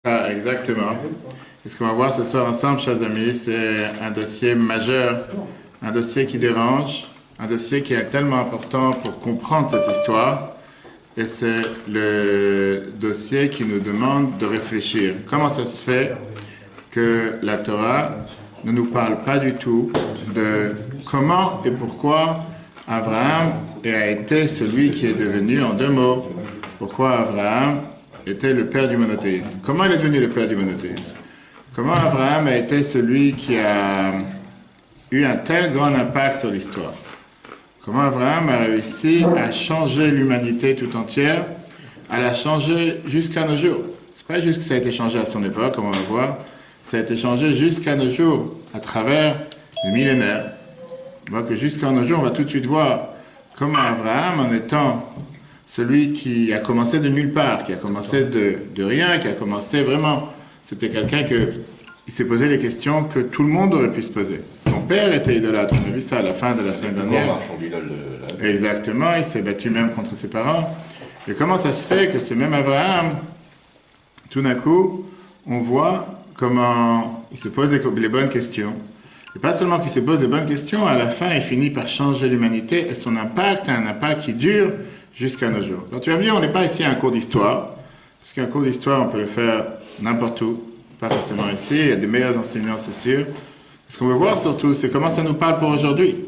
Ah, exactement. Et ce qu'on va voir ce soir ensemble, chers amis, c'est un dossier majeur, un dossier qui dérange, un dossier qui est tellement important pour comprendre cette histoire. Et c'est le dossier qui nous demande de réfléchir. Comment ça se fait que la Torah ne nous parle pas du tout de comment et pourquoi Abraham a été celui qui est devenu, en deux mots, pourquoi Abraham était le père du monothéisme. Comment il est devenu le père du monothéisme? Comment Abraham a été celui qui a eu un tel grand impact sur l'histoire? Comment Abraham a réussi à changer l'humanité tout entière, à la changer jusqu'à nos jours? C'est pas juste que ça a été changé à son époque, comme on va voir, ça a été changé jusqu'à nos jours, à travers les millénaires. On voit que jusqu'à nos jours, on va tout de suite voir comment Abraham, en étant celui qui a commencé de nulle part, qui a commencé de rien, qui a commencé vraiment, c'était quelqu'un qui s'est posé les questions que tout le monde aurait pu se poser. Son père était idolâtre, on a vu ça à la fin de la semaine dernière. Exactement, il s'est battu même contre ses parents. Et comment ça se fait que ce même Abraham, tout d'un coup, on voit comment il se pose les bonnes questions. Et pas seulement qu'il se pose les bonnes questions, à la fin, il finit par changer l'humanité et son impact est un impact qui dure jusqu'à nos jours. Alors tu vas me dire, on n'est pas ici à un cours d'histoire, parce qu'un cours d'histoire, on peut le faire n'importe où, pas forcément ici, il y a des meilleurs enseignants, c'est sûr. Ce qu'on veut voir surtout, c'est comment ça nous parle pour aujourd'hui.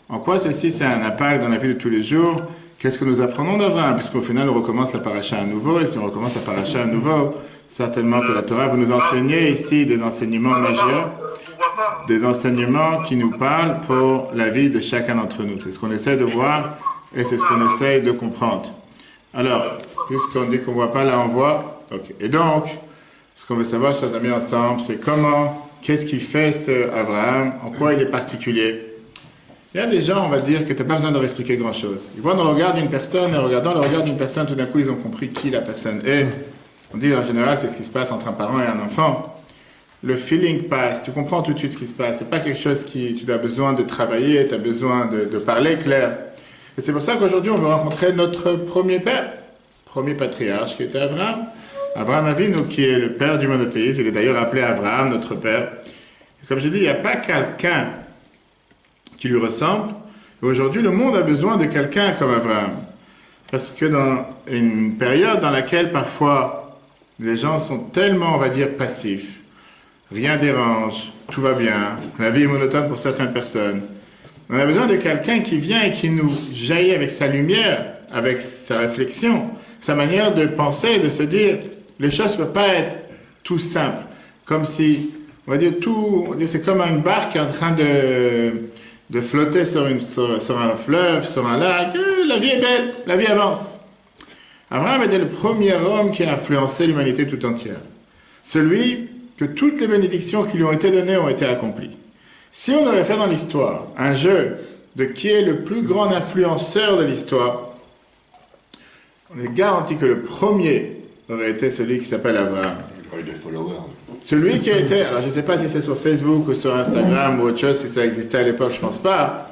En quoi ceci, c'est un impact dans la vie de tous les jours? Qu'est-ce que nous apprenons d'Abraham? Puisqu'au final, on recommence la paracha à nouveau, et si on recommence la paracha à nouveau, certainement que la Torah va nous enseigner ici des enseignements majeurs, des enseignements qui nous parlent pour la vie de chacun d'entre nous. C'est ce qu'on essaie de voir et c'est ce qu'on essaie de comprendre. Alors, puisqu'on dit qu'on ne voit pas, là on voit. Okay. Et donc, ce qu'on veut savoir, chers amis, ensemble, c'est qu'est-ce qui fait ce Abraham, en quoi il est particulier. Il y a des gens, on va dire, que tu n'as pas besoin de leur expliquer grand-chose. Ils voient dans le regard d'une personne, et en regardant le regard d'une personne, tout d'un coup, ils ont compris qui la personne est. On dit, en général, c'est ce qui se passe entre un parent et un enfant. Le feeling passe, tu comprends tout de suite ce qui se passe. C'est pas quelque chose qui, tu as besoin de travailler, tu as besoin de parler clair. Et c'est pour ça qu'aujourd'hui, on veut rencontrer notre premier père, premier patriarche, qui était Abraham. Abraham Avinu, qui est le père du monothéisme. Il est d'ailleurs appelé Abraham, notre père. Et comme j'ai dit, il n'y a pas quelqu'un qui lui ressemble. Et aujourd'hui, le monde a besoin de quelqu'un comme Abraham. Parce que dans une période dans laquelle, parfois, les gens sont tellement, on va dire, passifs, rien dérange, tout va bien, la vie est monotone pour certaines personnes. On a besoin de quelqu'un qui vient et qui nous jaillit avec sa lumière, avec sa réflexion, sa manière de penser et de se dire, les choses ne peuvent pas être tout simples. Comme si, on va dire, c'est comme une barque qui est en train de flotter sur un fleuve, sur un lac. La vie est belle, la vie avance. Abraham était le premier homme qui a influencé l'humanité tout entière. Celui que toutes les bénédictions qui lui ont été données ont été accomplies. Si on avait fait dans l'histoire un jeu de qui est le plus grand influenceur de l'histoire, on est garanti que le premier aurait été celui qui s'appelle Abraham. Celui qui a été, alors je ne sais pas si c'est sur Facebook ou sur Instagram ou autre chose, si ça existait à l'époque, je ne pense pas,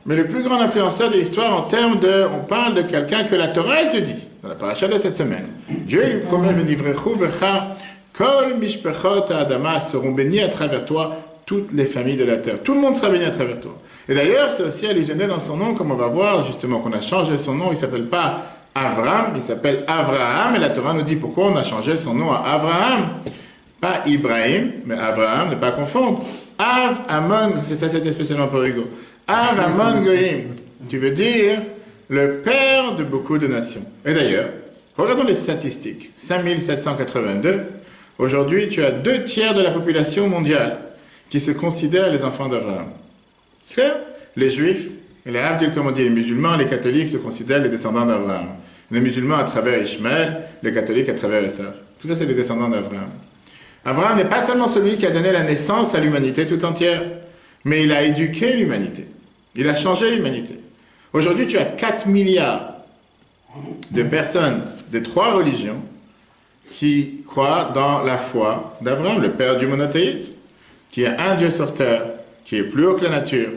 mais le plus grand influenceur de l'histoire en termes de, on parle de quelqu'un que la Torah te dit, dans la paracha de cette semaine. Dieu lui promet, Venivrechu becha, Kol mishpechot Adama seront bénis à travers toi, toutes les familles de la terre. Tout le monde sera béni à travers toi. Et d'ailleurs, c'est aussi allusionné dans son nom, comme on va voir, justement, qu'on a changé son nom. Il ne s'appelle pas Avram, il s'appelle Avraham. Et la Torah nous dit pourquoi on a changé son nom à Avraham. Pas Ibrahim, mais Avraham, ne pas confondre. Av, Amon, c'est ça, c'était spécialement pour Hugo. Av, Amon, Goïm. Tu veux dire le père de beaucoup de nations. Et d'ailleurs, regardons les statistiques. 5782. Aujourd'hui, tu as 2/3 de la population mondiale qui se considèrent les enfants d'Abraham. C'est clair? Les juifs, et les Havdil, comme on dit, les musulmans, les catholiques se considèrent les descendants d'Abraham. Les musulmans à travers Ishmaël, les catholiques à travers Esav. Tout ça, c'est les descendants d'Abraham. Abraham n'est pas seulement celui qui a donné la naissance à l'humanité tout entière, mais il a éduqué l'humanité. Il a changé l'humanité. Aujourd'hui, tu as 4 milliards de personnes de 3 religions qui croient dans la foi d'Abraham, le père du monothéisme, qui a un Dieu sur terre, qui est plus haut que la nature.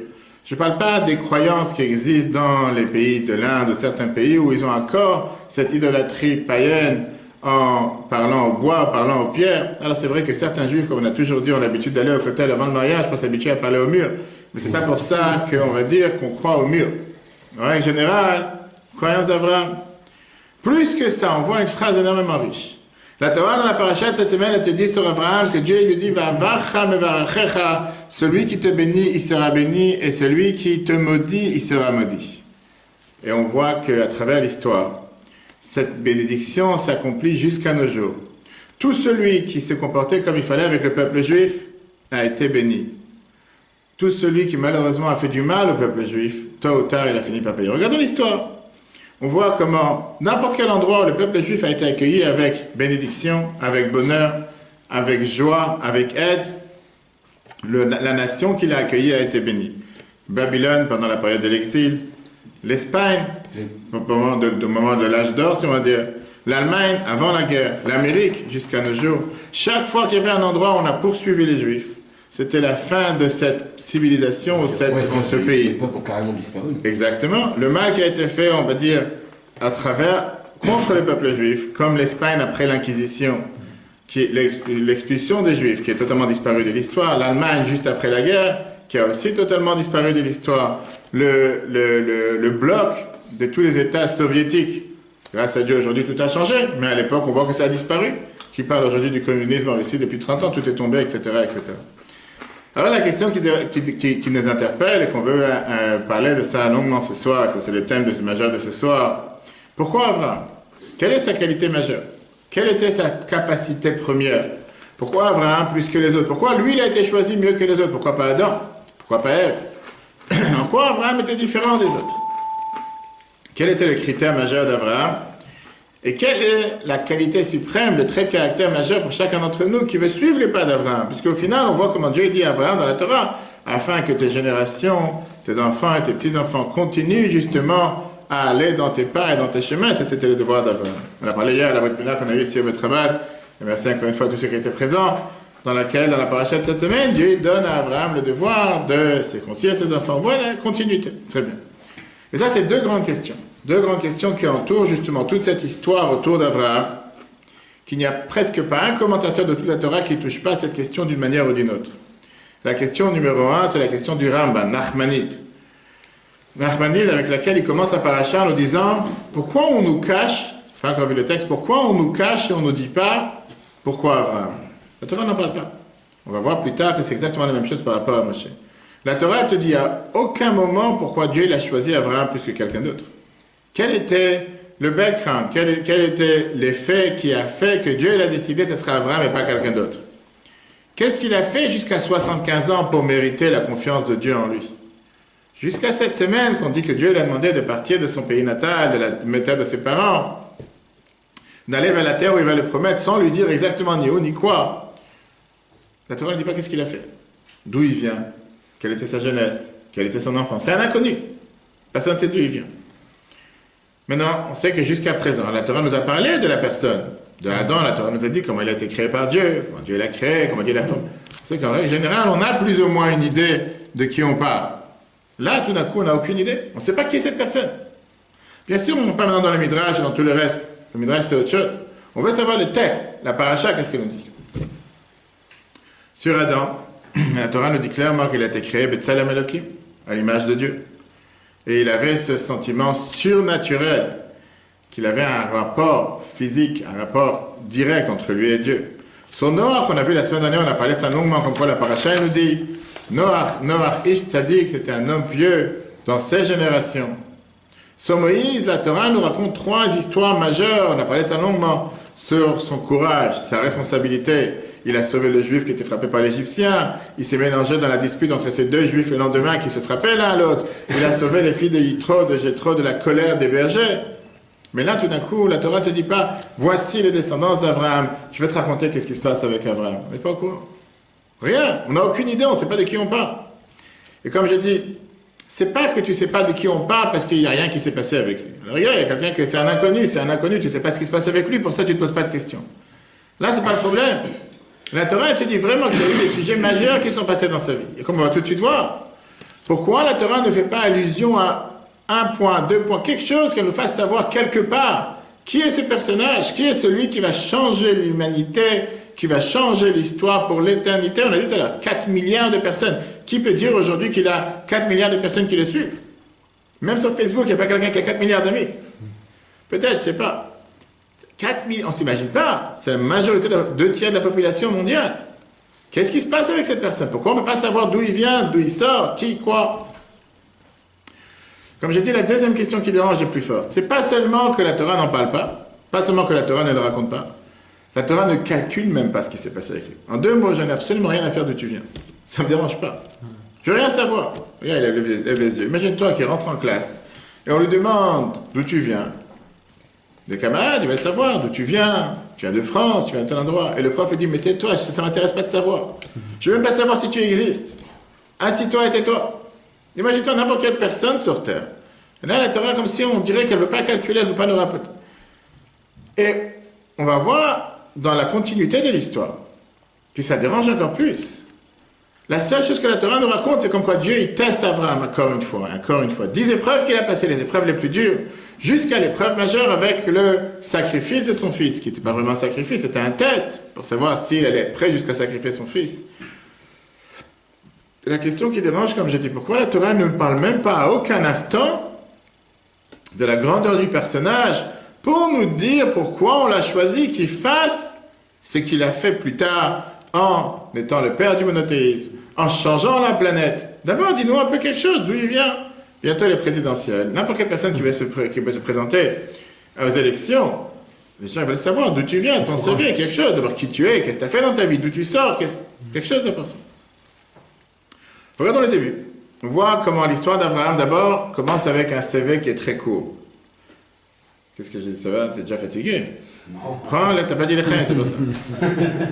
Je ne parle pas des croyances qui existent dans les pays de l'Inde ou certains pays où ils ont encore cette idolâtrie païenne en parlant au bois, en parlant aux pierres. Alors c'est vrai que certains juifs, comme on a toujours dit, ont l'habitude d'aller au cotel avant le mariage pour s'habituer à parler au mur. Mais c'est pas pour ça qu'on va dire qu'on croit au mur. En règle générale, croyance d'Abraham. Plus que ça, on voit une phrase énormément riche. La Torah dans la paracha de cette semaine, elle te dit sur Abraham que Dieu lui dit Va'avacha mevarachecha, celui qui te bénit, il sera béni, et celui qui te maudit, il sera maudit. Et on voit qu'à travers l'histoire, cette bénédiction s'accomplit jusqu'à nos jours. Tout celui qui s'est comporté comme il fallait avec le peuple juif a été béni. Tout celui qui malheureusement a fait du mal au peuple juif, tôt ou tard, il a fini par payer. Regardons l'histoire. On voit comment, n'importe quel endroit où le peuple juif a été accueilli avec bénédiction, avec bonheur, avec joie, avec aide, la nation qui l'a accueilli a été bénie. Babylone pendant la période de l'exil, l'Espagne au moment de l'âge d'or, si on va dire, l'Allemagne avant la guerre, l'Amérique jusqu'à nos jours. Chaque fois qu'il y avait un endroit où on a poursuivi les Juifs, c'était la fin de cette civilisation ou ce pays. Les peuples ont carrément disparu. Exactement. Le mal qui a été fait, on va dire, à travers, contre le peuple juif, comme l'Espagne après l'Inquisition, qui est l'expulsion des Juifs, qui est totalement disparue de l'histoire, l'Allemagne juste après la guerre, qui a aussi totalement disparu de l'histoire, le bloc de tous les États soviétiques. Grâce à Dieu, aujourd'hui, tout a changé, mais à l'époque, on voit que ça a disparu. Qui parle aujourd'hui du communisme en Russie depuis 30 ans, tout est tombé, etc., etc. Alors la question qui nous interpelle et qu'on veut parler de ça longuement ce soir, et ça c'est le thème majeur de ce soir, pourquoi Abraham? Quelle est sa qualité majeure? Quelle était sa capacité première? Pourquoi Abraham plus que les autres? Pourquoi lui il a été choisi mieux que les autres? Pourquoi pas Adam? Pourquoi pas Ève? En quoi Abraham était différent des autres? Quel était le critère majeur d'Abraham? Et quelle est la qualité suprême, le trait de caractère majeur pour chacun d'entre nous qui veut suivre les pas d'Abraham? Puisqu'au final, on voit comment Dieu dit à Abraham dans la Torah, afin que tes générations, tes enfants et tes petits-enfants continuent justement à aller dans tes pas et dans tes chemins. Ça, c'était le devoir d'Abraham. On a parlé hier à la Brit Mila qu'on a eu ici au Betrabad, et merci encore une fois à tous ceux qui étaient présents, dans laquelle, dans la paracha de cette semaine, Dieu il donne à Abraham le devoir de circoncire ses enfants. Voilà, continuité. Très bien. Et ça, c'est deux grandes questions. Deux grandes questions qui entourent justement toute cette histoire autour d'Abraham, qu'il n'y a presque pas un commentateur de toute la Torah qui ne touche pas à cette question d'une manière ou d'une autre. La question numéro 1, c'est la question du Rambam, Nachmanide. Nachmanide avec laquelle il commence à paracha en nous disant pourquoi on nous cache, c'est pas encore vu le texte, pourquoi on nous cache et on ne nous dit pas pourquoi Abraham. La Torah n'en parle pas. On va voir plus tard que c'est exactement la même chose par rapport à Moshe. La Torah te dit à aucun moment pourquoi Dieu l'a choisi Abraham plus que quelqu'un d'autre. Quel était le background, quel était l'effet qui a fait que Dieu a décidé que ce serait Abraham et pas quelqu'un d'autre? Qu'est-ce qu'il a fait jusqu'à 75 ans pour mériter la confiance de Dieu en lui? Jusqu'à cette semaine qu'on dit que Dieu lui a demandé de partir de son pays natal, de la terre de ses parents, d'aller vers la terre où il va le promettre sans lui dire exactement ni où ni quoi. La Torah ne dit pas qu'est-ce qu'il a fait, d'où il vient, quelle était sa jeunesse, quel était son enfant. C'est un inconnu. Personne ne sait d'où il vient. Maintenant, on sait que jusqu'à présent, la Torah nous a parlé de la personne. De Adam, la Torah nous a dit comment il a été créé par Dieu, comment Dieu l'a créé, comment Dieu l'a formé. On sait qu'en règle générale, on a plus ou moins une idée de qui on parle. Là, tout d'un coup, on n'a aucune idée. On ne sait pas qui est cette personne. Bien sûr, on ne va pas maintenant dans le Midrash et dans tout le reste. Le Midrash, c'est autre chose. On veut savoir le texte, la paracha, qu'est-ce qu'elle nous dit. Sur Adam, la Torah nous dit clairement qu'il a été créé B'Tselem Elokim, à l'image de Dieu. Et il avait ce sentiment surnaturel, qu'il avait un rapport physique, un rapport direct entre lui et Dieu. Son Noach, on a vu la semaine dernière, on a parlé de ça longuement, comme quoi la paracha nous dit Noach Ish Tzadik, c'était un homme pieux dans ses générations. Sur Moïse, la Torah nous raconte 3 histoires majeures, on a parlé de ça longuement, sur son courage, sa responsabilité. Il a sauvé le juif qui était frappé par l'Égyptien. Il s'est mélangé dans la dispute entre ces 2 juifs le lendemain qui se frappaient l'un à l'autre. Il a sauvé les filles de Yitro, de Jéthro, de la colère des bergers. Mais là, tout d'un coup, la Torah ne te dit pas « Voici les descendants d'Abraham. Je vais te raconter qu'est-ce qui se passe avec Abraham. » On n'est pas au courant. Rien. On n'a aucune idée. On ne sait pas de qui on parle. Et comme je dis, c'est pas que tu ne sais pas de qui on parle parce qu'il n'y a rien qui s'est passé avec lui. Alors, regarde, il y a quelqu'un que c'est un inconnu, tu ne sais pas ce qui se passe avec lui, pour ça tu ne te poses pas de questions. Là, ce n'est pas le problème. La Torah, elle te dit vraiment qu'il y a eu des sujets majeurs qui sont passés dans sa vie. Et comme on va tout de suite voir, pourquoi la Torah ne fait pas allusion à 1 point, 2 points, quelque chose qu'elle nous fasse savoir quelque part Qui est ce personnage? Qui est celui qui va changer l'humanité, qui va changer l'histoire pour l'éternité? On a dit tout à l'heure, 4 milliards de personnes. Qui peut dire aujourd'hui qu'il a 4 milliards de personnes qui le suivent? Même sur Facebook, il n'y a pas quelqu'un qui a 4 milliards d'amis. Peut-être, je ne sais pas. 4 milliards, on ne s'imagine pas. C'est la majorité, 2 tiers de la population mondiale. Qu'est-ce qui se passe avec cette personne? Pourquoi on ne peut pas savoir d'où il vient, d'où il sort, qui, quoi? Comme j'ai dit, la deuxième question qui dérange est plus forte. C'est pas seulement que la Torah n'en parle pas seulement que la Torah ne le raconte pas. La Torah ne calcule même pas ce qui s'est passé avec lui. En 2 mots, je n'ai absolument rien à faire d'où tu viens. Ça ne me dérange pas. Je veux rien savoir. Regarde, il lève les yeux. Imagine-toi qu'il rentre en classe et on lui demande d'où tu viens. Des camarades, ils veulent savoir d'où tu viens. Tu viens de France, tu viens de tel endroit. Et le prof dit, mais tais-toi, ça ne m'intéresse pas de savoir. Je ne veux même pas savoir si tu existes. Assis-toi et tais-toi. Imagine-toi n'importe quelle personne sur Terre. Et là, la Torah, comme si on dirait qu'elle ne veut pas calculer, elle ne veut pas nous rappeler. Et on va voir dans la continuité de l'histoire que ça dérange encore plus. La seule chose que la Torah nous raconte, c'est comme quoi Dieu, il teste Abraham encore une fois. 10 épreuves qu'il a passées, les épreuves les plus dures, jusqu'à l'épreuve majeure avec le sacrifice de son fils, qui n'était pas vraiment un sacrifice, c'était un test pour savoir s'il allait être prêt jusqu'à sacrifier son fils. La question qui dérange, comme j'ai dit, pourquoi la Torah ne parle même pas à aucun instant de la grandeur du personnage pour nous dire pourquoi on l'a choisi qu'il fasse ce qu'il a fait plus tard en étant le père du monothéisme, en changeant la planète. D'abord, dis-nous un peu quelque chose, d'où il vient. Bientôt les présidentielles. N'importe quelle personne qui veut se présenter aux élections, les gens veulent savoir d'où tu viens, ton CV, quelque chose. D'abord, qui tu es, qu'est-ce que tu as fait dans ta vie, d'où tu sors, quelque chose d'important. Regardons le début. On voit comment l'histoire d'Abraham, d'abord, commence avec un CV qui est très court. Qu'est-ce que j'ai dit? Ça va? T'es déjà fatigué? Non. Prends, là, t'as pas dit les chiens, c'est pour ça.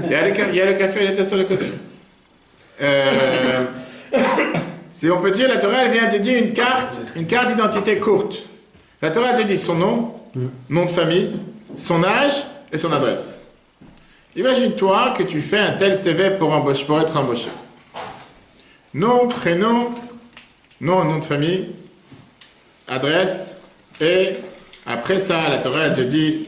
Il y a le café, il était sur le côté. Si on peut dire, la Torah, elle vient te dire une carte d'identité courte. La Torah, elle te dit son nom, nom de famille, son âge et son adresse. Imagine-toi que tu fais un tel CV pour être embauché. Nom, prénom, nom de famille, adresse, et après ça, la Torah elle te dit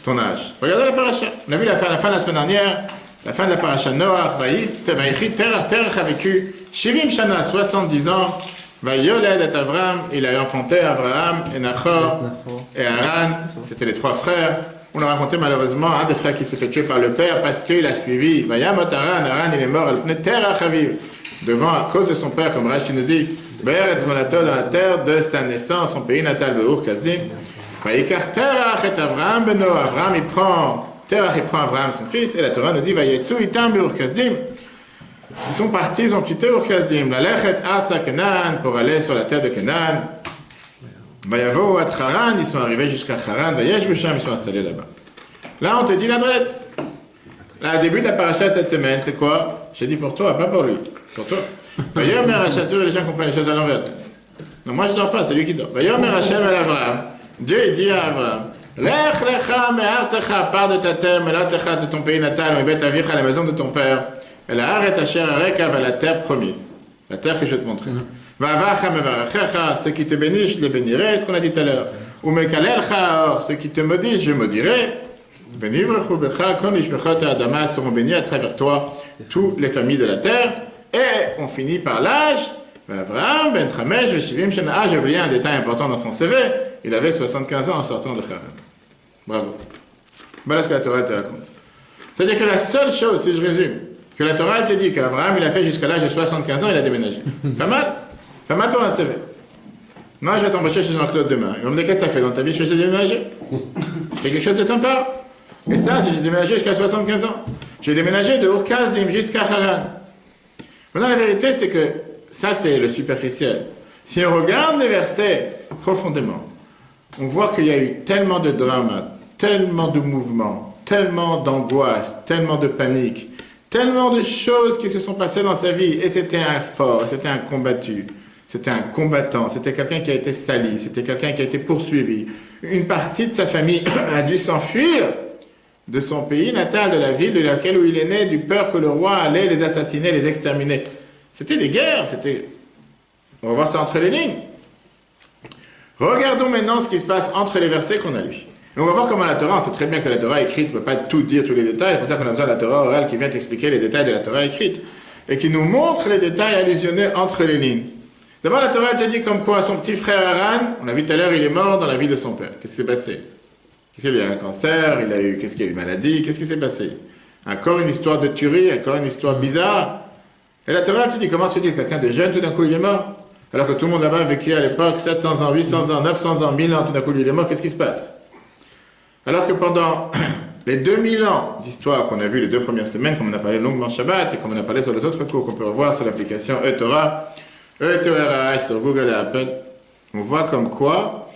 ton âge. Regardez la paracha. On a vu la fin de la semaine dernière, la fin de la paracha Noach, Terach a vécu Shivim Shana, 70 ans, Vayoled et Avram, il a enfanté Abraham et Nachor et Haran, c'était les 3 frères. On a raconté malheureusement un des frères qui s'est fait tuer par le père parce qu'il a suivi Vayamot Haran, il est mort, Terach Aviv. Devant, à cause de son père, comme Rashi nous dit, Be'eretz Molato, dans la terre de sa naissance, son pays natal, Be'ur Kasdim. Vayikar Terach et Avram beno, Avram il prend Avram son fils, et la Torah nous dit, Vayetzu itam Be'ur Kasdim. Ils sont partis, ils ont quitté Ur Kasdim, la Lechet Arza Kenan, pour aller sur la terre de Kenan. Vayavo at Haran, ils sont arrivés jusqu'à Haran, Vayeshvu Sham, ils sont installés là-bas. Là, on te dit l'adresse. Là, au début de la paracha de cette semaine, c'est quoi? J'ai dit pour toi, pas pour lui. Pour toi. Vayomer Hashem, les gens comprennent les choses à l'envers. Non, moi je dors pas, c'est lui qui dort. Vayomer Hashem el Avraham. Dieu il dit à Avraham, Lech lecha me'artzecha, pars de ta terre, me'latecha de ton pays natal, me'bet avicha, la maison de ton père, et la haaretz asher areka, vers la terre promise, la terre que je vais te montrer. Va'avacha me'varachecha, ceux qui te bénissent, je les bénirai, ce qu'on a dit tout à l'heure. Ou me'kalelcha, ceux qui te maudissent, je maudirai. Comme les Shmechot Adama seront bénis à travers toi, toutes les familles de la terre. Et on finit par l'âge. Avraham ben Chamesh Veshivim Shana. J'ai oublié un détail important dans son CV. Il avait 75 ans en sortant de Haran. Bravo. Voilà ce que la Torah te raconte. C'est-à-dire que la seule chose, si je résume, que la Torah te dit qu'Avraham il a fait jusqu'à l'âge de 75 ans, il a déménagé. Pas mal? Pas mal pour un CV. Moi, je vais t'embaucher chez Jean-Claude demain. Il va me dire, qu'est-ce que tu as fait dans ta vie? Je fais déménager. Je fais quelque chose de sympa. Et ça, j'ai déménagé jusqu'à 75 ans. J'ai déménagé de Ur Kasdim jusqu'à Haran. Maintenant, la vérité, c'est que ça, c'est le superficiel. Si on regarde les versets profondément, on voit qu'il y a eu tellement de drames, tellement de mouvements, tellement d'angoisse, tellement de panique, tellement de choses qui se sont passées dans sa vie. Et c'était un fort, c'était un combattu, c'était un combattant, c'était quelqu'un qui a été sali, c'était quelqu'un qui a été poursuivi. Une partie de sa famille a dû s'enfuir de son pays natal, de la ville de laquelle où il est né, du peur que le roi allait les assassiner, les exterminer. C'était des guerres, c'était... On va voir ça entre les lignes. Regardons maintenant ce qui se passe entre les versets qu'on a lus. Et on va voir comment la Torah, on sait très bien que la Torah écrite ne peut pas tout dire, tous les détails, c'est pour ça qu'on a besoin de la Torah orale qui vient t'expliquer les détails de la Torah écrite, et qui nous montre les détails allusionnés entre les lignes. D'abord, la Torah te dit comme quoi son petit frère Haran, on l'a vu tout à l'heure, il est mort dans la vie de son père. Qu'est-ce qui s'est passé? Qu'est-ce qu'il a eu un cancer, qu'est-ce qu'il a eu une maladie, qu'est-ce qui s'est passé? Encore une histoire de tuerie, encore une histoire bizarre. Et la Torah te dit, comment se fait-il que quelqu'un de jeune, tout d'un coup, il est mort? Alors que tout le monde là-bas a vécu à l'époque 700 ans, 800 ans, 900 ans, 1000 ans, tout d'un coup, lui, il est mort, qu'est-ce qui se passe? Alors que pendant les 2000 ans d'histoire qu'on a vu les 2 premières semaines, comme on a parlé longuement Shabbat, et comme on a parlé sur les autres cours qu'on peut revoir sur l'application eTorah, eTorah sur Google et Apple, on voit comme quoi,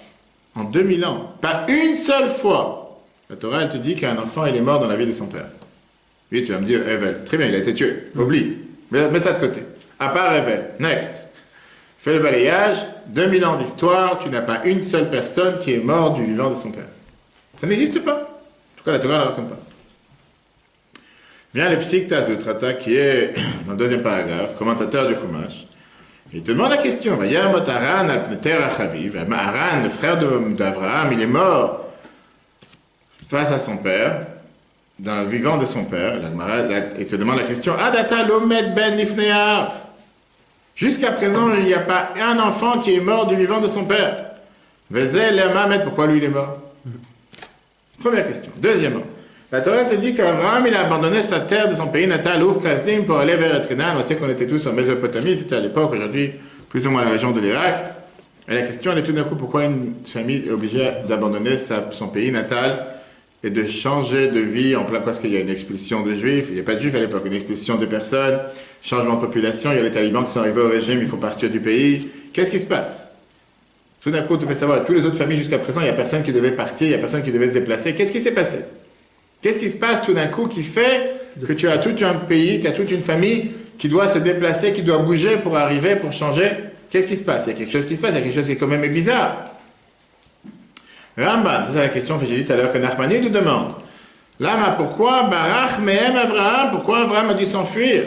en 2000 ans, pas une seule fois, la Torah, elle te dit qu'un enfant, il est mort dans la vie de son père. Oui, tu vas me dire, Evel. Très bien, il a été tué. Oublie. Mets ça de côté. À part Evel. Next. Fais le balayage. 2000 ans d'histoire, tu n'as pas une seule personne qui est morte du vivant de son père. Ça n'existe pas. En tout cas, la Torah ne la raconte pas. Vient le Psikta Zutrata, qui est dans le 2e paragraphe, commentateur du Chumash. Il te demande la question. Vayamot Haran al-Pneter Achaviv. Haran, le frère d'Avraham, il est mort face à son père, dans le vivant de son père. Il te demande la question. Adata lomed ben lifneav. Jusqu'à présent, il n'y a pas un enfant qui est mort du vivant de son père. Vezel Mamet, pourquoi lui il est mort? Première question. Deuxièmement, la Torah te dit qu'Abraham il a abandonné sa terre de son pays natal, Ur Kasdim, pour aller vers Etzkenan. On sait qu'on était tous en Mésopotamie, c'était à l'époque, aujourd'hui, plus ou moins la région de l'Irak. Et la question elle est tout d'un coup, pourquoi une famille est obligée d'abandonner son pays natal et de changer de vie en plein, parce qu'il y a une expulsion de juifs, il n'y a pas de juifs à l'époque, une expulsion de personnes, changement de population, il y a les talibans qui sont arrivés au régime, il faut partir du pays. Qu'est-ce qui se passe? Tout d'un coup, tu fais savoir, toutes les autres familles jusqu'à présent, il n'y a personne qui devait partir, il n'y a personne qui devait se déplacer. Qu'est-ce qui s'est passé? Qu'est-ce qui se passe tout d'un coup qui fait que tu as tout un pays, tu as toute une famille qui doit se déplacer, qui doit bouger pour arriver, pour changer? Qu'est-ce qui se passe? Il y a quelque chose qui se passe, il y a quelque chose qui est quand même bizarre. Ramban, c'est la question que j'ai dit tout à l'heure que Nachmani nous demande. Lama, pourquoi Barach Mehem Avraham? Pourquoi Avraham a dû s'enfuir?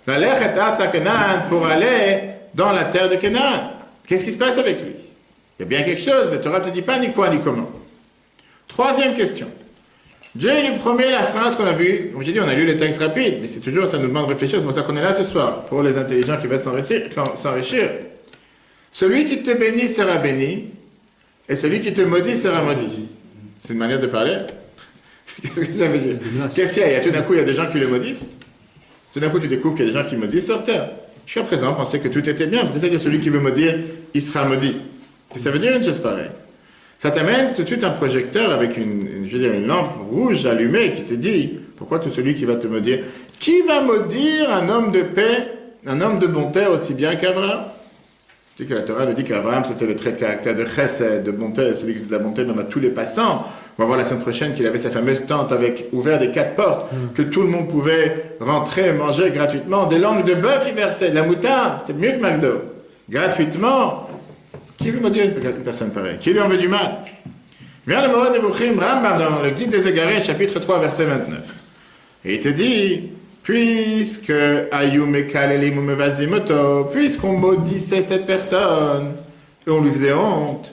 La Lechet Arza Kenan pour aller dans la terre de Kenan. Qu'est-ce qui se passe avec lui? Il y a bien quelque chose, la Torah ne te dit pas ni quoi ni comment. Troisième question. Dieu lui promet la phrase qu'on a vue. Comme j'ai dit, on a lu les textes rapides, mais c'est toujours, ça nous demande de réfléchir, c'est pour ça qu'on est là ce soir, pour les intelligents qui veulent s'enrichir. Celui qui te bénit sera béni, et celui qui te maudit sera maudit. C'est une manière de parler. Qu'est-ce que ça veut dire? Qu'est-ce qu'il y a? Il y a tout d'un coup, il y a des gens qui le maudissent. Tout d'un coup, tu découvres qu'il y a des gens qui maudissent sur terre. Jusqu'à présent, on pensait que tout était bien. Après ça, celui qui veut maudire, il sera maudit. Et ça veut dire une chose pareille. Ça t'amène tout de suite un projecteur avec une lampe rouge allumée qui te dit, pourquoi tout celui qui va te maudire? Qui va maudire un homme de paix, un homme de bonté aussi bien qu'Avraham? Tu sais que la Torah nous dit qu'Avraham c'était le trait de caractère de chesed, de bonté, celui qui faisait de la bonté même à tous les passants. On va voir la semaine prochaine qu'il avait sa fameuse tente avec ouvert des 4 portes, que tout le monde pouvait rentrer, manger gratuitement. Des langues de bœuf, il versait, de la moutarde, c'était mieux que McDo. Gratuitement. Qui veut maudire une personne pareille? Qui lui en veut du mal? Vient le Moreh Nevuchim, Rambam, dans le Guide des Égarés, chapitre 3, verset 29. Et il te dit, puisque puisqu'on maudissait cette personne, et on lui faisait honte,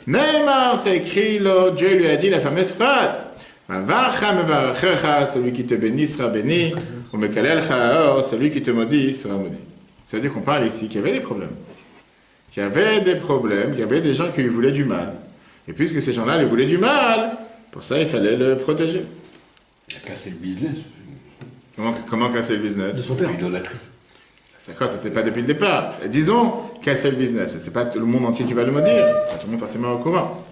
Neymar, c'est écrit, là, Dieu lui a dit la fameuse phrase, celui qui te bénit sera béni, celui qui te maudit sera maudit. Ça veut dire qu'on parle ici qu'il y avait des problèmes. Qu'il y avait des problèmes, qu'il y avait des gens qui lui voulaient du mal. Et puisque ces gens-là lui voulaient du mal, pour ça il fallait le protéger. Il a cassé le business. Comment casser le business? De son père. L'idolâtrie. C'est quoi? Ça c'est pas depuis le départ. Et disons, casser le business. C'est pas le monde entier qui va le maudire. Pas tout le monde forcément au courant.